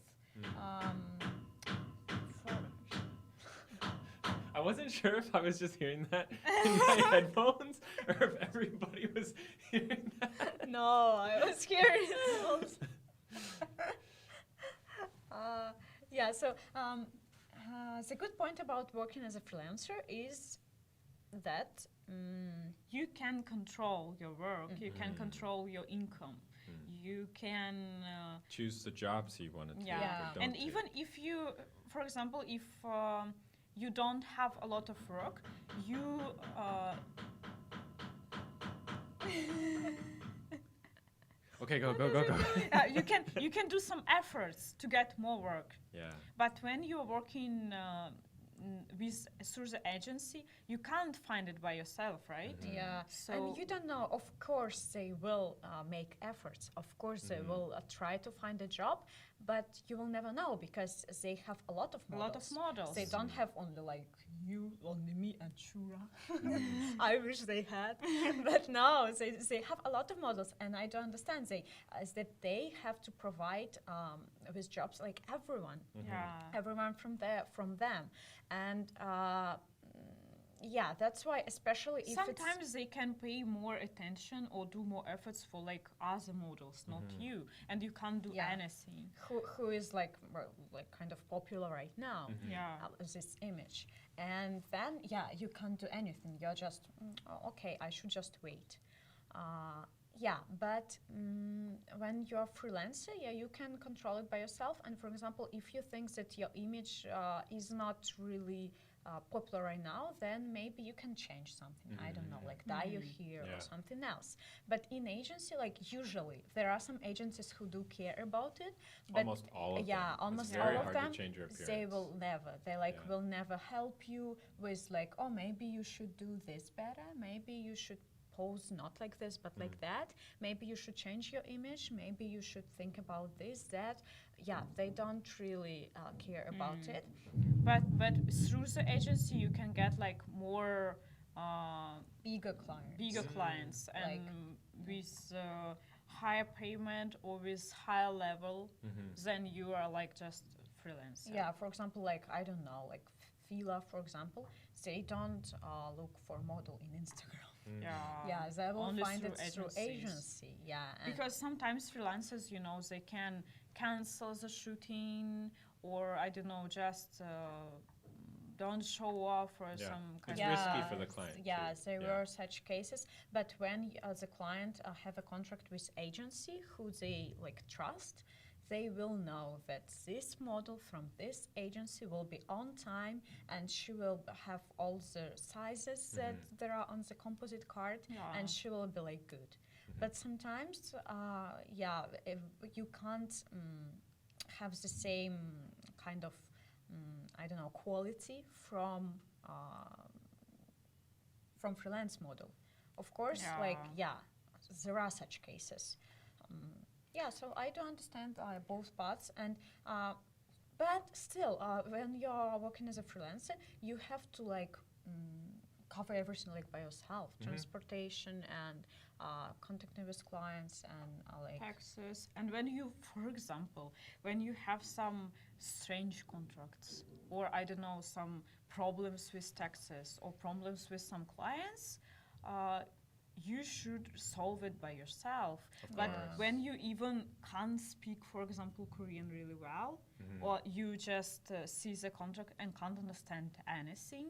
I wasn't sure if I was just hearing that in my headphones or if everybody was hearing that. No, I was hearing it also. The good point about working as a freelancer is that you can control your work, you can control your income. You can choose the jobs you want to take. And even if you, for example, if you don't have a lot of work, you Okay, go. you can do some efforts to get more work. Yeah. But when you're working through the agency, you can't find it by yourself, right? Yeah. So and you don't know. Of course, they will make efforts. Of course, they will try to find a job, but you will never know because they have a lot of models. They don't have only like you, only me and Shura. I wish they had, but no, they have a lot of models, and I don't understand. That they have to provide with jobs like everyone, everyone from them, and. That's why, especially if sometimes they can pay more attention or do more efforts for like other models, not you, and you can't do anything. Who is like kind of popular right now? This image, and then you can't do anything. You're just okay. I should just wait. But when you're a freelancer, you can control it by yourself. And for example, if you think that your image is not really popular right now, then maybe you can change something. I don't know, like dye your hair or something else. But in agency, like usually, there are some agencies who do care about it. But almost all of them. Almost it's all very of hard them. To change your appearance. They will never. They will never help you with like, oh, maybe you should do this better. Maybe you should pose not like this but like that. Maybe you should change your image. Maybe you should think about this, that. They don't really care about it. But through the agency you can get like more bigger clients and like with higher payment or with higher level than you are like just freelancer. Yeah, for example, like, I don't know, like Fila, for example, they don't look for model in Instagram. Yeah, they will Only find it through through agencies. agency. Yeah, and Because sometimes freelancers, you know, they can cancel the shooting, or I don't know, just don't show up for some kind It's of risky for the client. Yeah, too. there were such cases. But when the client have a contract with agency who they like trust, they will know that this model from this agency will be on time, and she will have all the sizes that there are on the composite card, and she will be like good. But sometimes, if you can't have the same kind of I don't know, quality from freelance model. Of course, there are such cases. So I do understand both parts, and but still, when you're working as a freelancer, you have to like cover everything like by yourself, transportation and contacting with clients and like taxes. And when you, for example, when you have some strange contracts, or I don't know, some problems with taxes or problems with some clients, you should solve it by yourself. But when you even can't speak, for example, Korean really well, or you just see the contract and can't understand anything,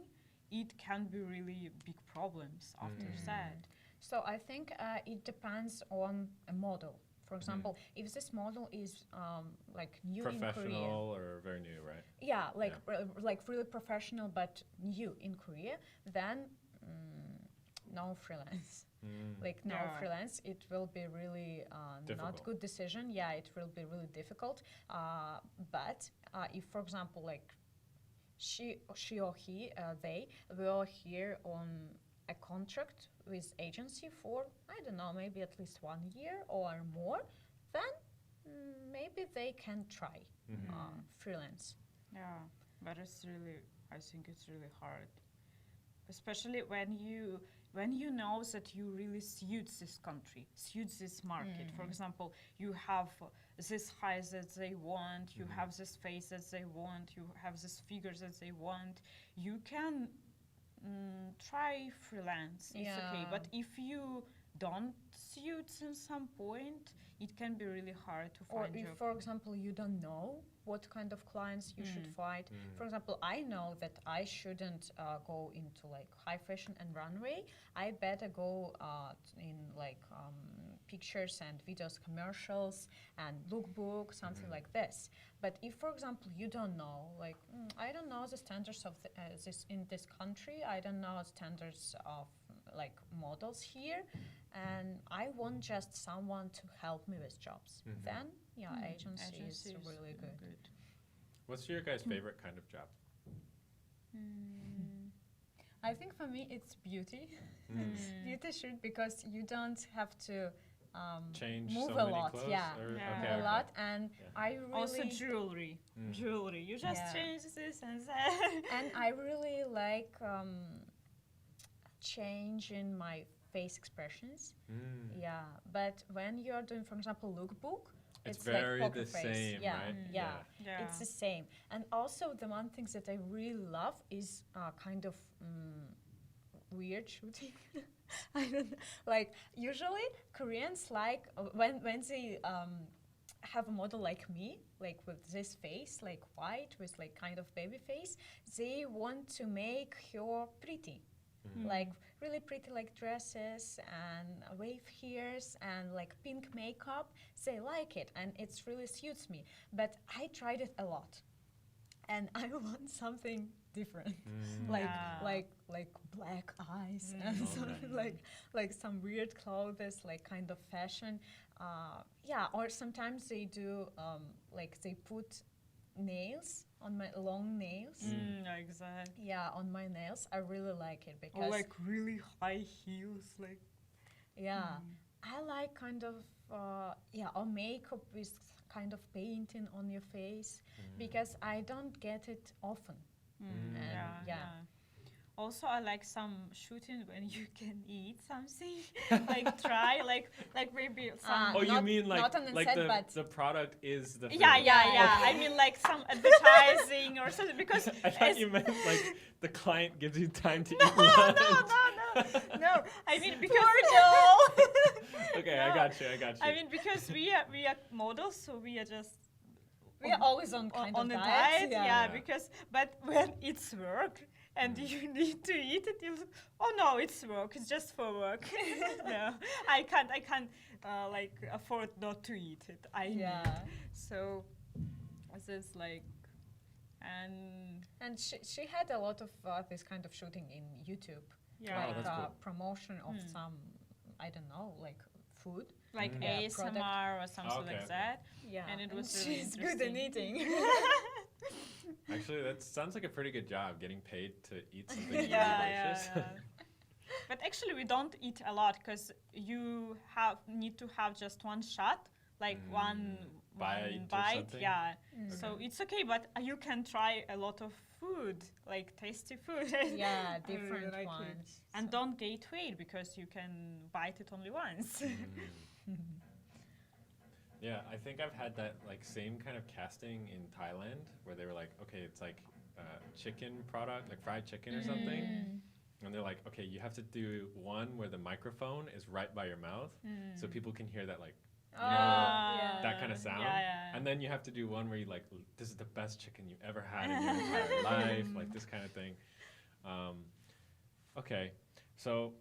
it can be really big problems after that. So I think it depends on a model. For example, if this model is like new in Korea, professional or very new, right? Yeah, like like really professional but new in Korea, then no freelance. Like no freelance, it will be really not good decision. Yeah, it will be really difficult. But if, for example, like she or he, they will here on a contract with agency for, I don't know, maybe at least 1 year or more, then maybe they can try freelance. Yeah, but it's really, I think it's really hard, especially when you know that you really suit this country, suit this market. For example, you have this height that they want, you have this face that they want, you have this figure that they want. You can try freelance, it's okay. But if you don't suit at some point, it can be really hard to find. Or if, for example, you don't know what kind of clients you should find. For example, I know that I shouldn't go into like high fashion and runway. I better go in like pictures and videos, commercials and lookbook, something like this. But if, for example, you don't know, like I don't know the standards of this in this country, I don't know standards of like models here, and I want just someone to help me with jobs, then agency is really good. What's your guys' favorite kind of job? I think for me it's beauty. Beauty shoot, because you don't have to change move so a many lot, clothes? a lot, and I really also jewelry. You just change this and that. And I really like changing my face expressions. But when you're doing, for example, lookbook, it's very like poker the face. same, right? Yeah, it's the same. And also the one thing that I really love is kind of weird shooting. I don't know. Like usually Koreans like when they have a model like me, like with this face, like white with like kind of baby face, they want to make her pretty. Like really pretty, like dresses and wave hairs and like pink makeup. They like it and it really suits me. But I tried it a lot, and I want something different, like black eyes and something like some weird clothes, like kind of fashion. Or sometimes they do like they put nails on my long nails. Exactly. Yeah, on my nails. I really like it because or like really high heels, like. I like kind of or makeup with kind of painting on your face because I don't get it often. also I like some shooting when you can eat something, like try, like maybe some. Oh, you mean not on the like set, but the product is the food? Yeah. Okay. I mean like some advertising or something because I thought you meant like the client gives you time to eat no, lunch. no. I mean because Okay, No. I got you. I mean because we are models, so we are just we are always on kind on of a diet. diet. Yeah, because but when it's work and you need to eat it, you no, it's work. It's just for work. No, I can't like afford not to eat it. I need. So this is like And she had a lot of this kind of shooting in YouTube. yeah. Oh, Like that's cool. promotion of some, I don't know, like food. Like Yeah, ASMR or something Okay, like okay. that. Yeah, And it was really she's good at interesting. eating. Actually, that sounds like a pretty good job, getting paid to eat something really yeah. delicious. But actually, we don't eat a lot because you need to have just one shot, like one Bite or bite. something? Yeah. Mm. So it's okay, but you can try a lot of food, like tasty food. Yeah, I really different like it. ones. And don't gain weight because you can bite it only once. Yeah, I think I've had that like same kind of casting in Thailand where they were like, okay, it's like chicken product, like fried chicken or something. And they're like, okay, you have to do one where the microphone is right by your mouth so people can hear that like that kind of sound. Yeah. And then you have to do one where you like, this is the best chicken you ever had in your entire life, like this kind of thing. Okay, so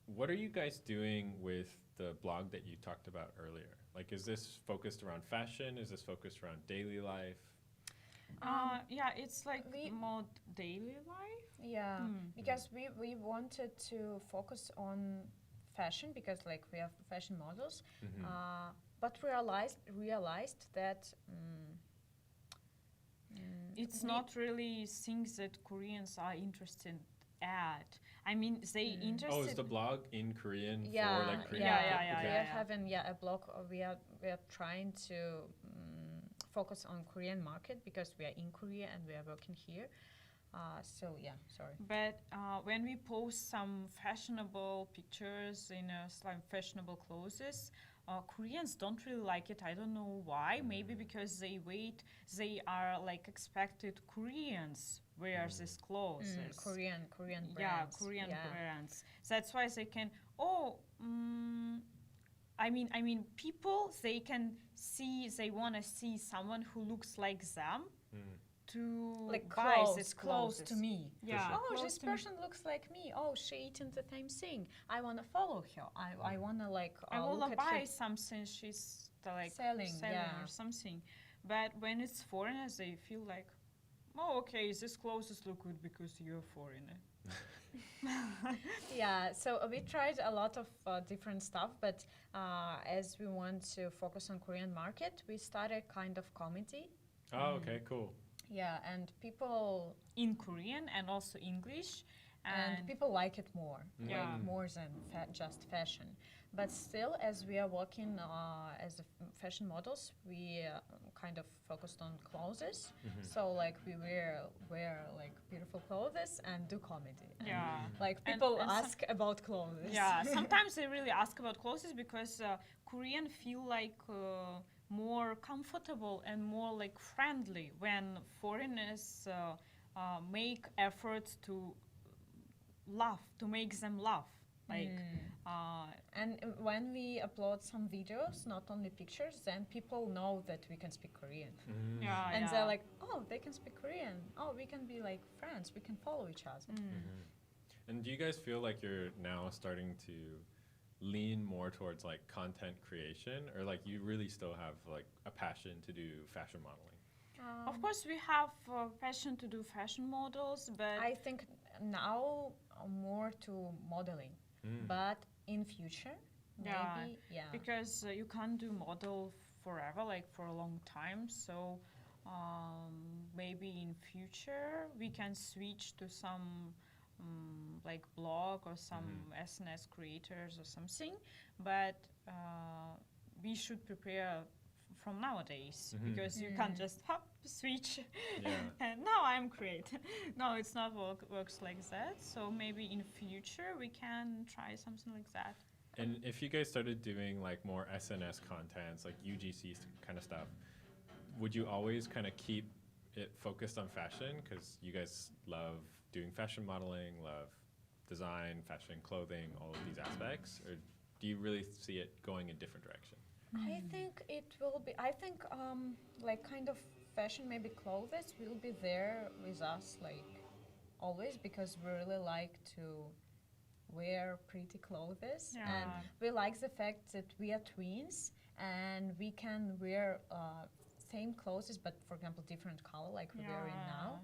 what are you guys doing with the blog that you talked about earlier? Like, is this focused around fashion? Is this focused around daily life? Yeah, it's like more daily life. Yeah, because we wanted to focus on fashion because like we have fashion models, but realized that it's not really things that Koreans are interested at. I mean, they interested. Oh, is the blog in Korean yeah, for like Korean? Yeah. We are having a blog. We are trying to focus on Korean market because we are in Korea and we are working here. So yeah, sorry. But when we post some fashionable pictures in some fashionable clothes, Koreans don't really like it. I don't know why. Maybe because they are like expected Koreans wear these clothes. Korean brands. Yeah, Korean brands. That's why they can. I mean, people they can see. They want to see someone who looks like them. To like buy close, these close clothes to me. Yeah. Oh, close this to me. person looks like me. Oh, she eating the same thing. I wanna follow her. I wanna like I look wanna at buy her. something she's like Selling, yeah. or something. But when it's foreigners, they feel like, oh, okay, this clothes look good because you're a foreigner. Yeah, so we tried a lot of different stuff, but as we want to focus on Korean market, we started kind of comedy. Oh, okay, cool. Yeah, and people In Korean and also English. and people like it more, Yeah. like more than just fashion. But still, as we are working as fashion models, we kind of focused on clothes. So like we wear like beautiful clothes and do comedy. Yeah. Like And- people and ask about clothes. Yeah, sometimes they really ask about clothes because Korean feel like more comfortable and more like friendly when foreigners make efforts to laugh, to make them laugh. Like, And when we upload some videos, not only pictures, then people know that we can speak Korean. yeah, And yeah. they're like, oh, they can speak Korean. Oh, we can be like friends. We can follow each other. And do you guys feel like you're now starting to lean more towards like content creation, or like you really still have like a passion to do fashion modeling? Of course, we have passion to do fashion models, but I think now more to modeling, but in future, Yeah, maybe, yeah. because you can't do model forever, like for a long time. So maybe in future we can switch to some like blog or some SNS creators or something. But we should prepare from nowadays because you can't just hop switch Yeah. and now I'm great. No, it's not works like that. So maybe in future we can try something like that. And if you guys started doing like more SNS contents, like UGC kind of stuff, would you always kind of keep it focused on fashion? Because you guys love doing fashion modeling, love design, fashion, clothing, all of these aspects, or do you really see it going in different direction? I think it will be. I think like kind of fashion, maybe clothes will be there with us like always because we really like to wear pretty clothes and we like the fact that we are twins and we can wear same clothes but for example different color like we're wearing now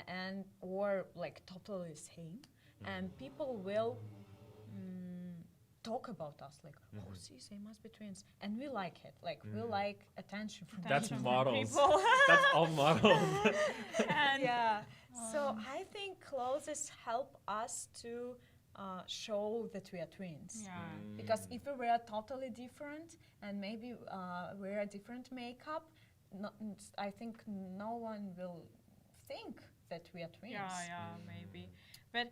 and or like totally same and people will talk about us like oh see they must be twins and we like it like we like attention from That's people. models. That's all models. And so I think clothes help us to show that we are twins. Yeah. Because if we wear totally different and maybe wear a different makeup, I think no one will think that we are twins. Yeah, maybe. But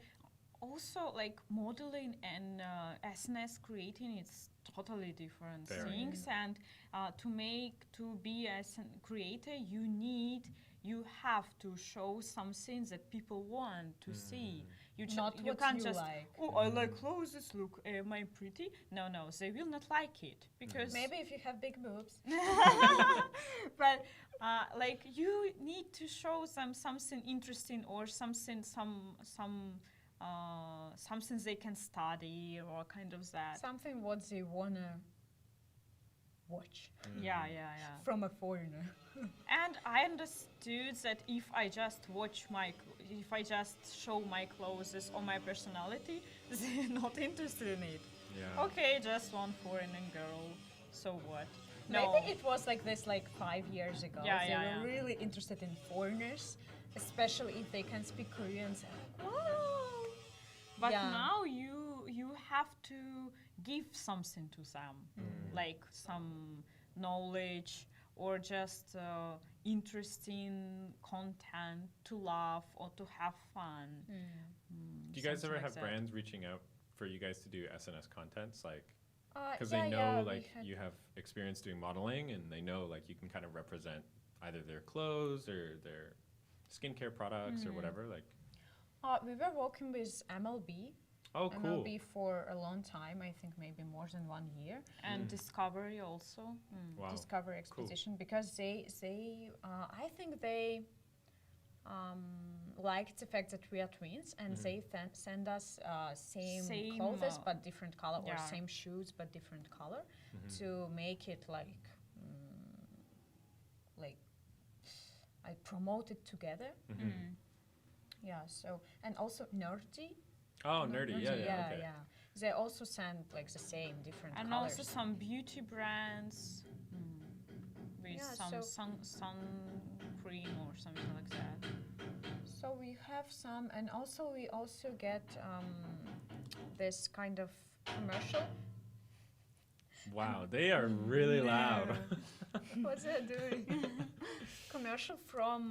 also, like modeling and SNS creating, it's totally different things. And to be as a creator, you have to show something that people want to see. You can't just like. Oh, I like clothes. Look, am I pretty? No, they will not like it because Maybe if you have big boobs. but like you need to show them something interesting or something something they can study or kind of that. Something what they wanna watch. Yeah. From a foreigner. And I understood that if I just show my clothes or my personality, they're not interested in it. Yeah. Okay, just one foreign girl. So what? No. Maybe it was like this like 5 years ago. Yeah, they were really interested in foreigners, especially if they can speak Korean. So like, wow. But now you have to give something to them, like some knowledge or just interesting content to laugh or to have fun. Do you guys ever like have that. brands reaching out for you guys to do SNS contents, like because yeah, they know we like you have experience doing modeling and they know like you can kind of represent either their clothes or their skincare products or whatever, like we were working with MLB. oh cool. MLB for a long time, I think maybe more than 1 year. And Discovery also. Wow. Discovery Expedition because they I think they liked the fact that we are twins and they send us same clothes but different color or same shoes but different color to make it like I promote it together. Yeah, so and also nerdy. Oh, nerdy, yeah, okay. They also send like the same different And colors. also some beauty brands with some sun cream or something like that. So we have some, and also we also get this kind of commercial. Wow, they are really loud. What's that doing? Commercial from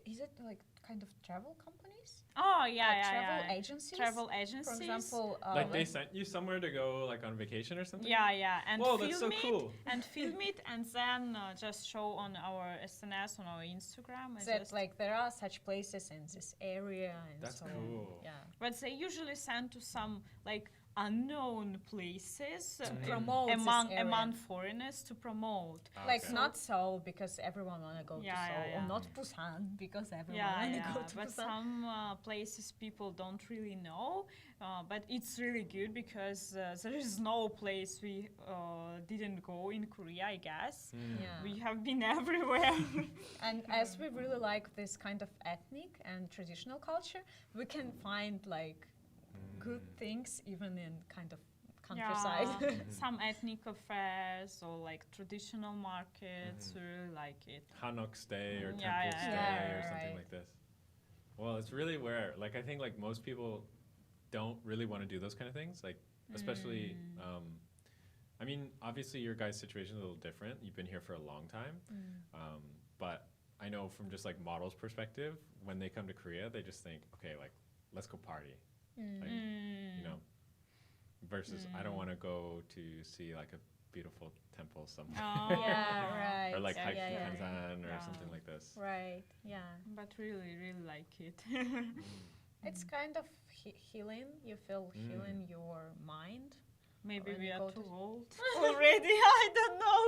is it like kind of travel companies? Oh yeah, Travel agencies. Travel agencies. For example, like they sent you somewhere to go like on vacation or something? Yeah, and whoa, film that's so it, cool. and film it, and then just show on our SNS on our Instagram. That like there are such places in this area, and That's so cool. yeah. But they usually send to some like unknown places Promote this among area. foreigners to promote. Like Okay. not Seoul because everyone wanna go to Seoul, or yeah. not Busan because everyone wanna go to But Busan. some places people don't really know. But it's really good because there is no place we didn't go in Korea, I guess. Yeah. We have been everywhere. And as we really like this kind of ethnic and traditional culture, we can find like good things even in kind of countryside. Some ethnic affairs or like traditional markets. We really like it. Hanok stay or temple Yeah, stay yeah, or something right. like this. Well, it's really rare. Like I think like most people don't really want to do those kind of things. Like especially I mean, obviously your guys' situation is a little different. You've been here for a long time. But I know from just like models' perspective, when they come to Korea, they just think, okay, like, let's go party. Like, you know, versus I don't want to go to see like a beautiful temple somewhere. Yeah, right. Or like hike yeah, to yeah. Kansan or something like this. Right, yeah. But really, really like it. It's kind of healing. You feel healing your mind. Maybe When we you are go too to- old already. I don't know.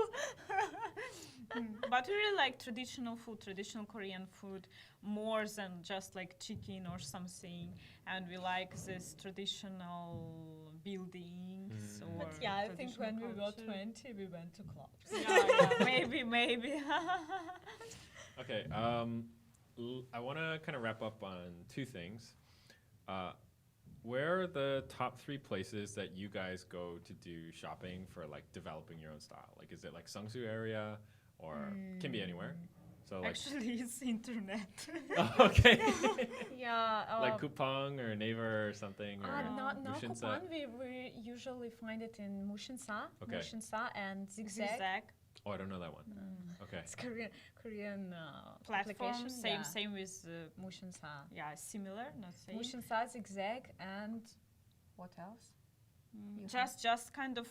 But we really like traditional food, traditional Korean food, more than just like chicken or something. And we like this traditional buildings. Or But yeah, I think when we were culture. 20, we went to clubs. Yeah, maybe. Okay, I want to kind of wrap up on two things. Where are the top 3 places that you guys go to do shopping for like developing your own style? Like, is it like Sungsu area or can be anywhere? So like, Actually, it's internet. okay, Yeah. like Kupang or Naver or something or not Mushinsa? coupon. We usually find it in Mushinsa, Okay. Mushinsa and Zigzag. Zigzag Oh, I don't know that one. Okay. It's Korean platform, application. same with Mushinsa. similar, not same. Mushinsa, Zigzag, and what else? You Just kind of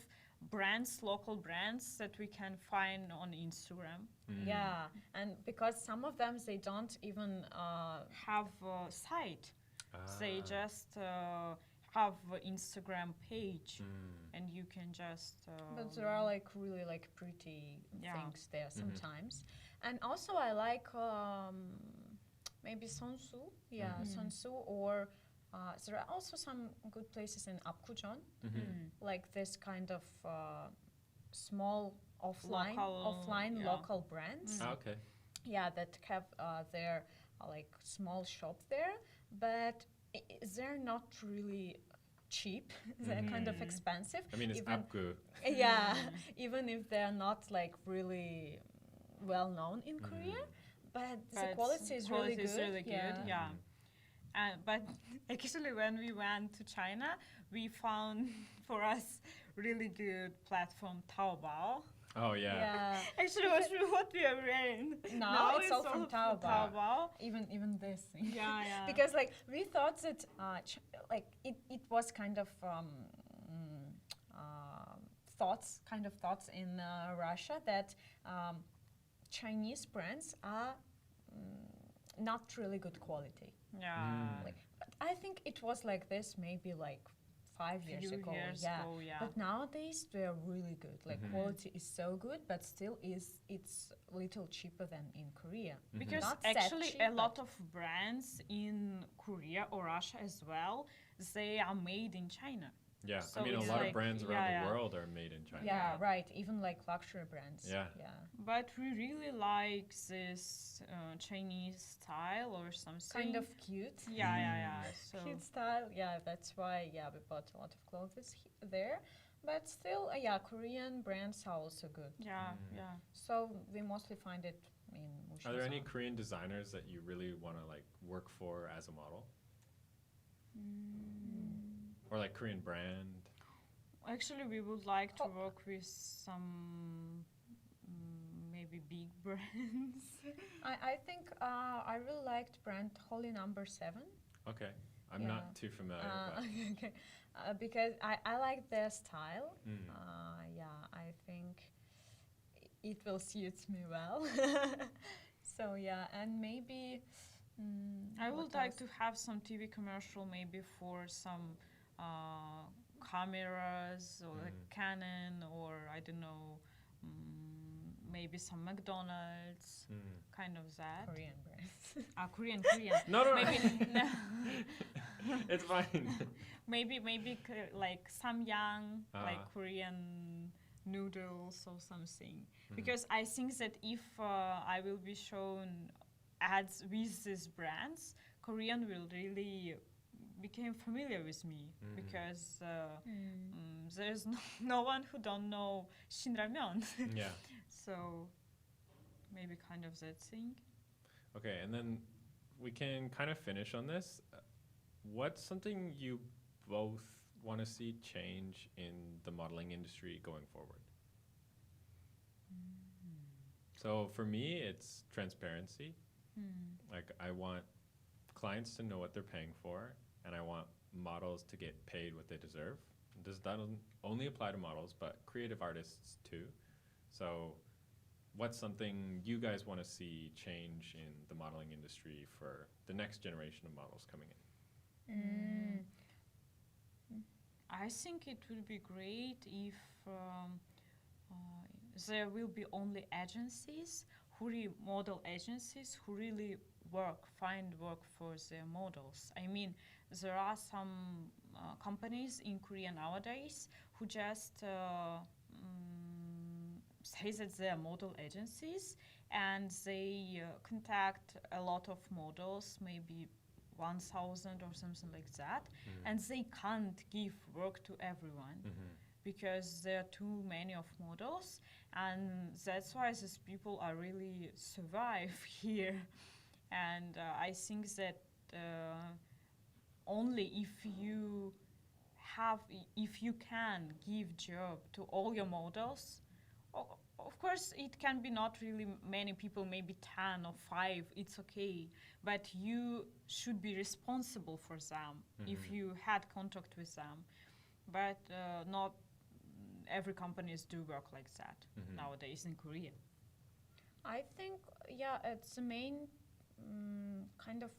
brands, local brands that we can find on Instagram. Yeah, and because some of them they don't even Have a site. They just have an Instagram page, and you can just. but there are like really like pretty Yeah. things there sometimes. And also I like maybe Sonsu, Sonsu, or there are also some good places in Apgujeon, like this kind of small offline yeah. local brands. Okay. Yeah, that have their like small shop there, but they're not really cheap. They're kind of expensive. I mean, it's even, Apgu. yeah, even if they're not like really well known in Korea, but the quality is really good. Really good, yeah. But actually, when we went to China, we found for us really good platform Taobao. Oh yeah. Yeah. Actually, what we are wearing. Now it's all from Taobao. Taobao. Even this thing. Yeah, yeah. Because like we thought that like it was kind of thoughts in Russia that Chinese brands are not really good quality. Yeah. Like, but I think it was like this maybe like 5 years ago. Yeah. But nowadays they're really good. Like quality is so good, but still it's a little cheaper than in Korea. Because Not that actually cheap, a but- lot of brands in Korea or Russia as well, they are made in China. Yeah. So I mean, a it's lot like- of brands around yeah, the yeah. world are made in China. Yeah, right. Even like luxury brands. Yeah. But we really like this Chinese style or something. Kind of cute. Yeah. So Cute style. Yeah, that's why. Yeah, we bought a lot of clothes there. But still, Korean brands are also good. yeah. So we mostly find it in Mushinsa. Are there any Korean designers that you really want to like work for as a model? Or like Korean brand? Actually, we would like to work with some maybe big brands. I think I really liked brand Holy Number 7. Okay. I'm Yeah. not too familiar. But Okay. Because I like their style. Mm. I think it will suit me well. So yeah, and maybe I what would like else? to have some TV commercial maybe for some cameras or like Canon or I don't know, maybe some McDonald's, kind of that. Korean brands. Korean. No. Maybe It's fine. maybe like Samyang, like Ah. Korean noodles or something. Because I think that if I will be shown ads with these brands, Korean will really become familiar with me because there's no one who don't know Shinramen. Yeah. So maybe kind of that thing. Okay, and then we can kind of finish on this. What's something you both want to see change in the modeling industry going forward? So for me, it's transparency. Like I want clients to know what they're paying for, and I want models to get paid what they deserve. This doesn't only apply to models, but creative artists too. So what's something you guys want to see change in the modeling industry for the next generation of models coming in? I think it will be great if there will be only agencies, model agencies, who really find work for their models. I mean, there are some companies in Korea nowadays who just say that they are model agencies, and they contact a lot of models, maybe 1,000 or something like that, and they can't give work to everyone because there are too many of models, and that's why these people are really survive here. And I think that only if you can give job to all your models, of course it can be not really many people, maybe 10 or 5, it's okay, but you should be responsible for them if you had contact with them. But not every companies do work like that nowadays in Korea. I think, yeah, it's the main kind of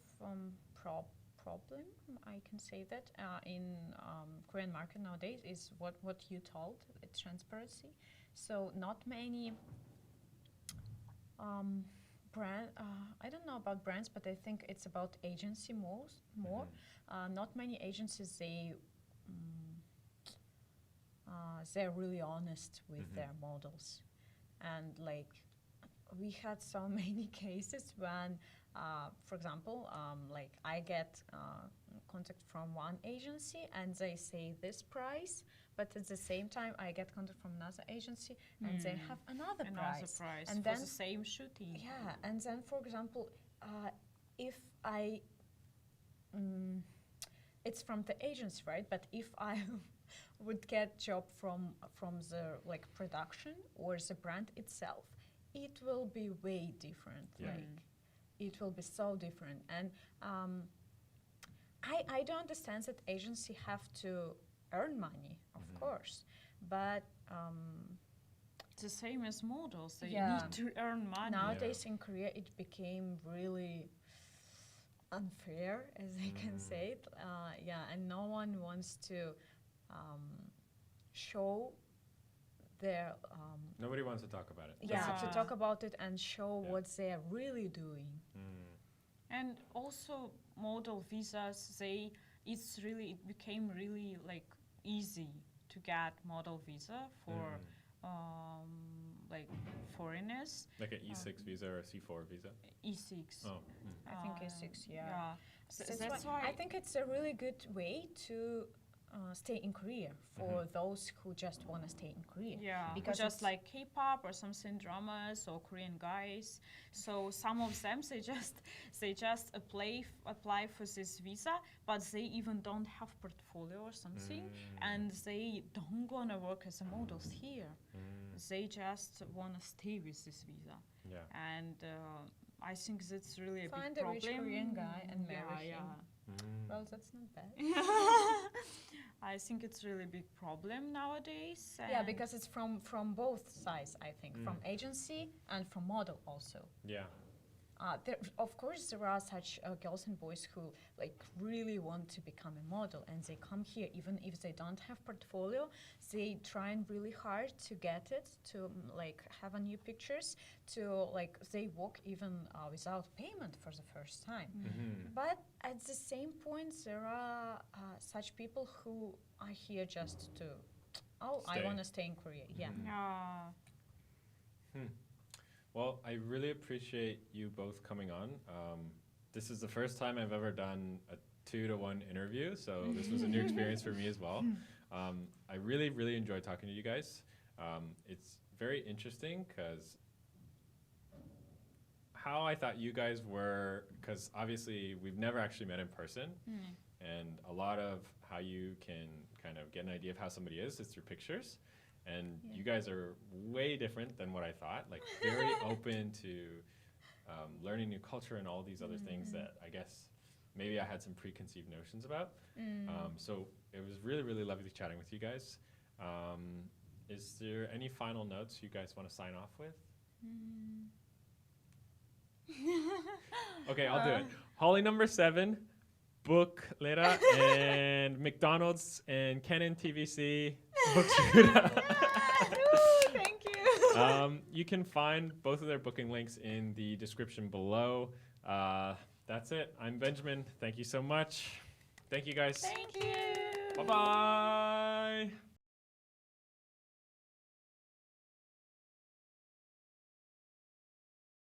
problem, I can say that, in Korean market nowadays is what you told, transparency. So not many I don't know about brands, but I think it's about agency more. Not many agencies, they're really honest with their models. And like, we had so many cases when, for example, like I get contact from one agency and they say this price, but at the same time I get contact from another agency and they have another price. And for the same shooting. Yeah, and then, for example, if I, it's from the agency, right? But if I would get job from the like production or the brand itself, it will be way different. Yeah. Like, it will be so different. And I don't understand that agency have to earn money, of course, but it's the same as models. They Yeah. need to earn money. nowadays in Korea it became really unfair, as I can say it. And no one wants to show their Nobody wants to talk about it. yeah, That's to the talk about it and show Yeah. what they're really doing. And also model visas, it became really like easy to get model visa for like foreigners. Like an E6 visa or a C4 visa? E6. Oh. I think E6, yeah. That's why I think it's a really good way to stay in Korea for those who just want to stay in Korea. Yeah, because just it's- like K-pop or something, dramas or Korean guys. So some of them they just apply for this visa, but they even don't have portfolio or something, and they don't wanna work as a models here. They just wanna stay with this visa. Yeah. And I think that's really a Find big a rich problem. Korean guy and marry him. Yeah. Well, that's not bad. I think it's really a big problem nowadays. Yeah, and because it's from both sides, I think, from agency and from model also. Yeah. Of course, there are such girls and boys who like really want to become a model, and they come here even if they don't have portfolio. They trying really hard to get it, to like have a new pictures, to like they work even without payment for the first time. But at the same point, there are such people who are here just to, I Stay. want to stay in Korea. Yeah. Yeah. Well, I really appreciate you both coming on. This is the first time I've ever done a 2-to-1 interview, so this was a new experience for me as well. I really, really enjoyed talking to you guys. It's very interesting because how I thought you guys were, because obviously we've never actually met in person, and a lot of how you can kind of get an idea of how somebody is through pictures. And you guys are way different than what I thought, like very open to learning new culture and all these other things that I guess maybe I had some preconceived notions about. So it was really, really lovely chatting with you guys. Is there any final notes you guys want to sign off with? Okay, I'll do it. Holly number 7, book Lera, and McDonald's and Canon TVC, book Shura. Thank you. You can find both of their booking links in the description below. That's it. I'm Benjamin. Thank you so much. Thank you guys. Thank you. Bye-bye.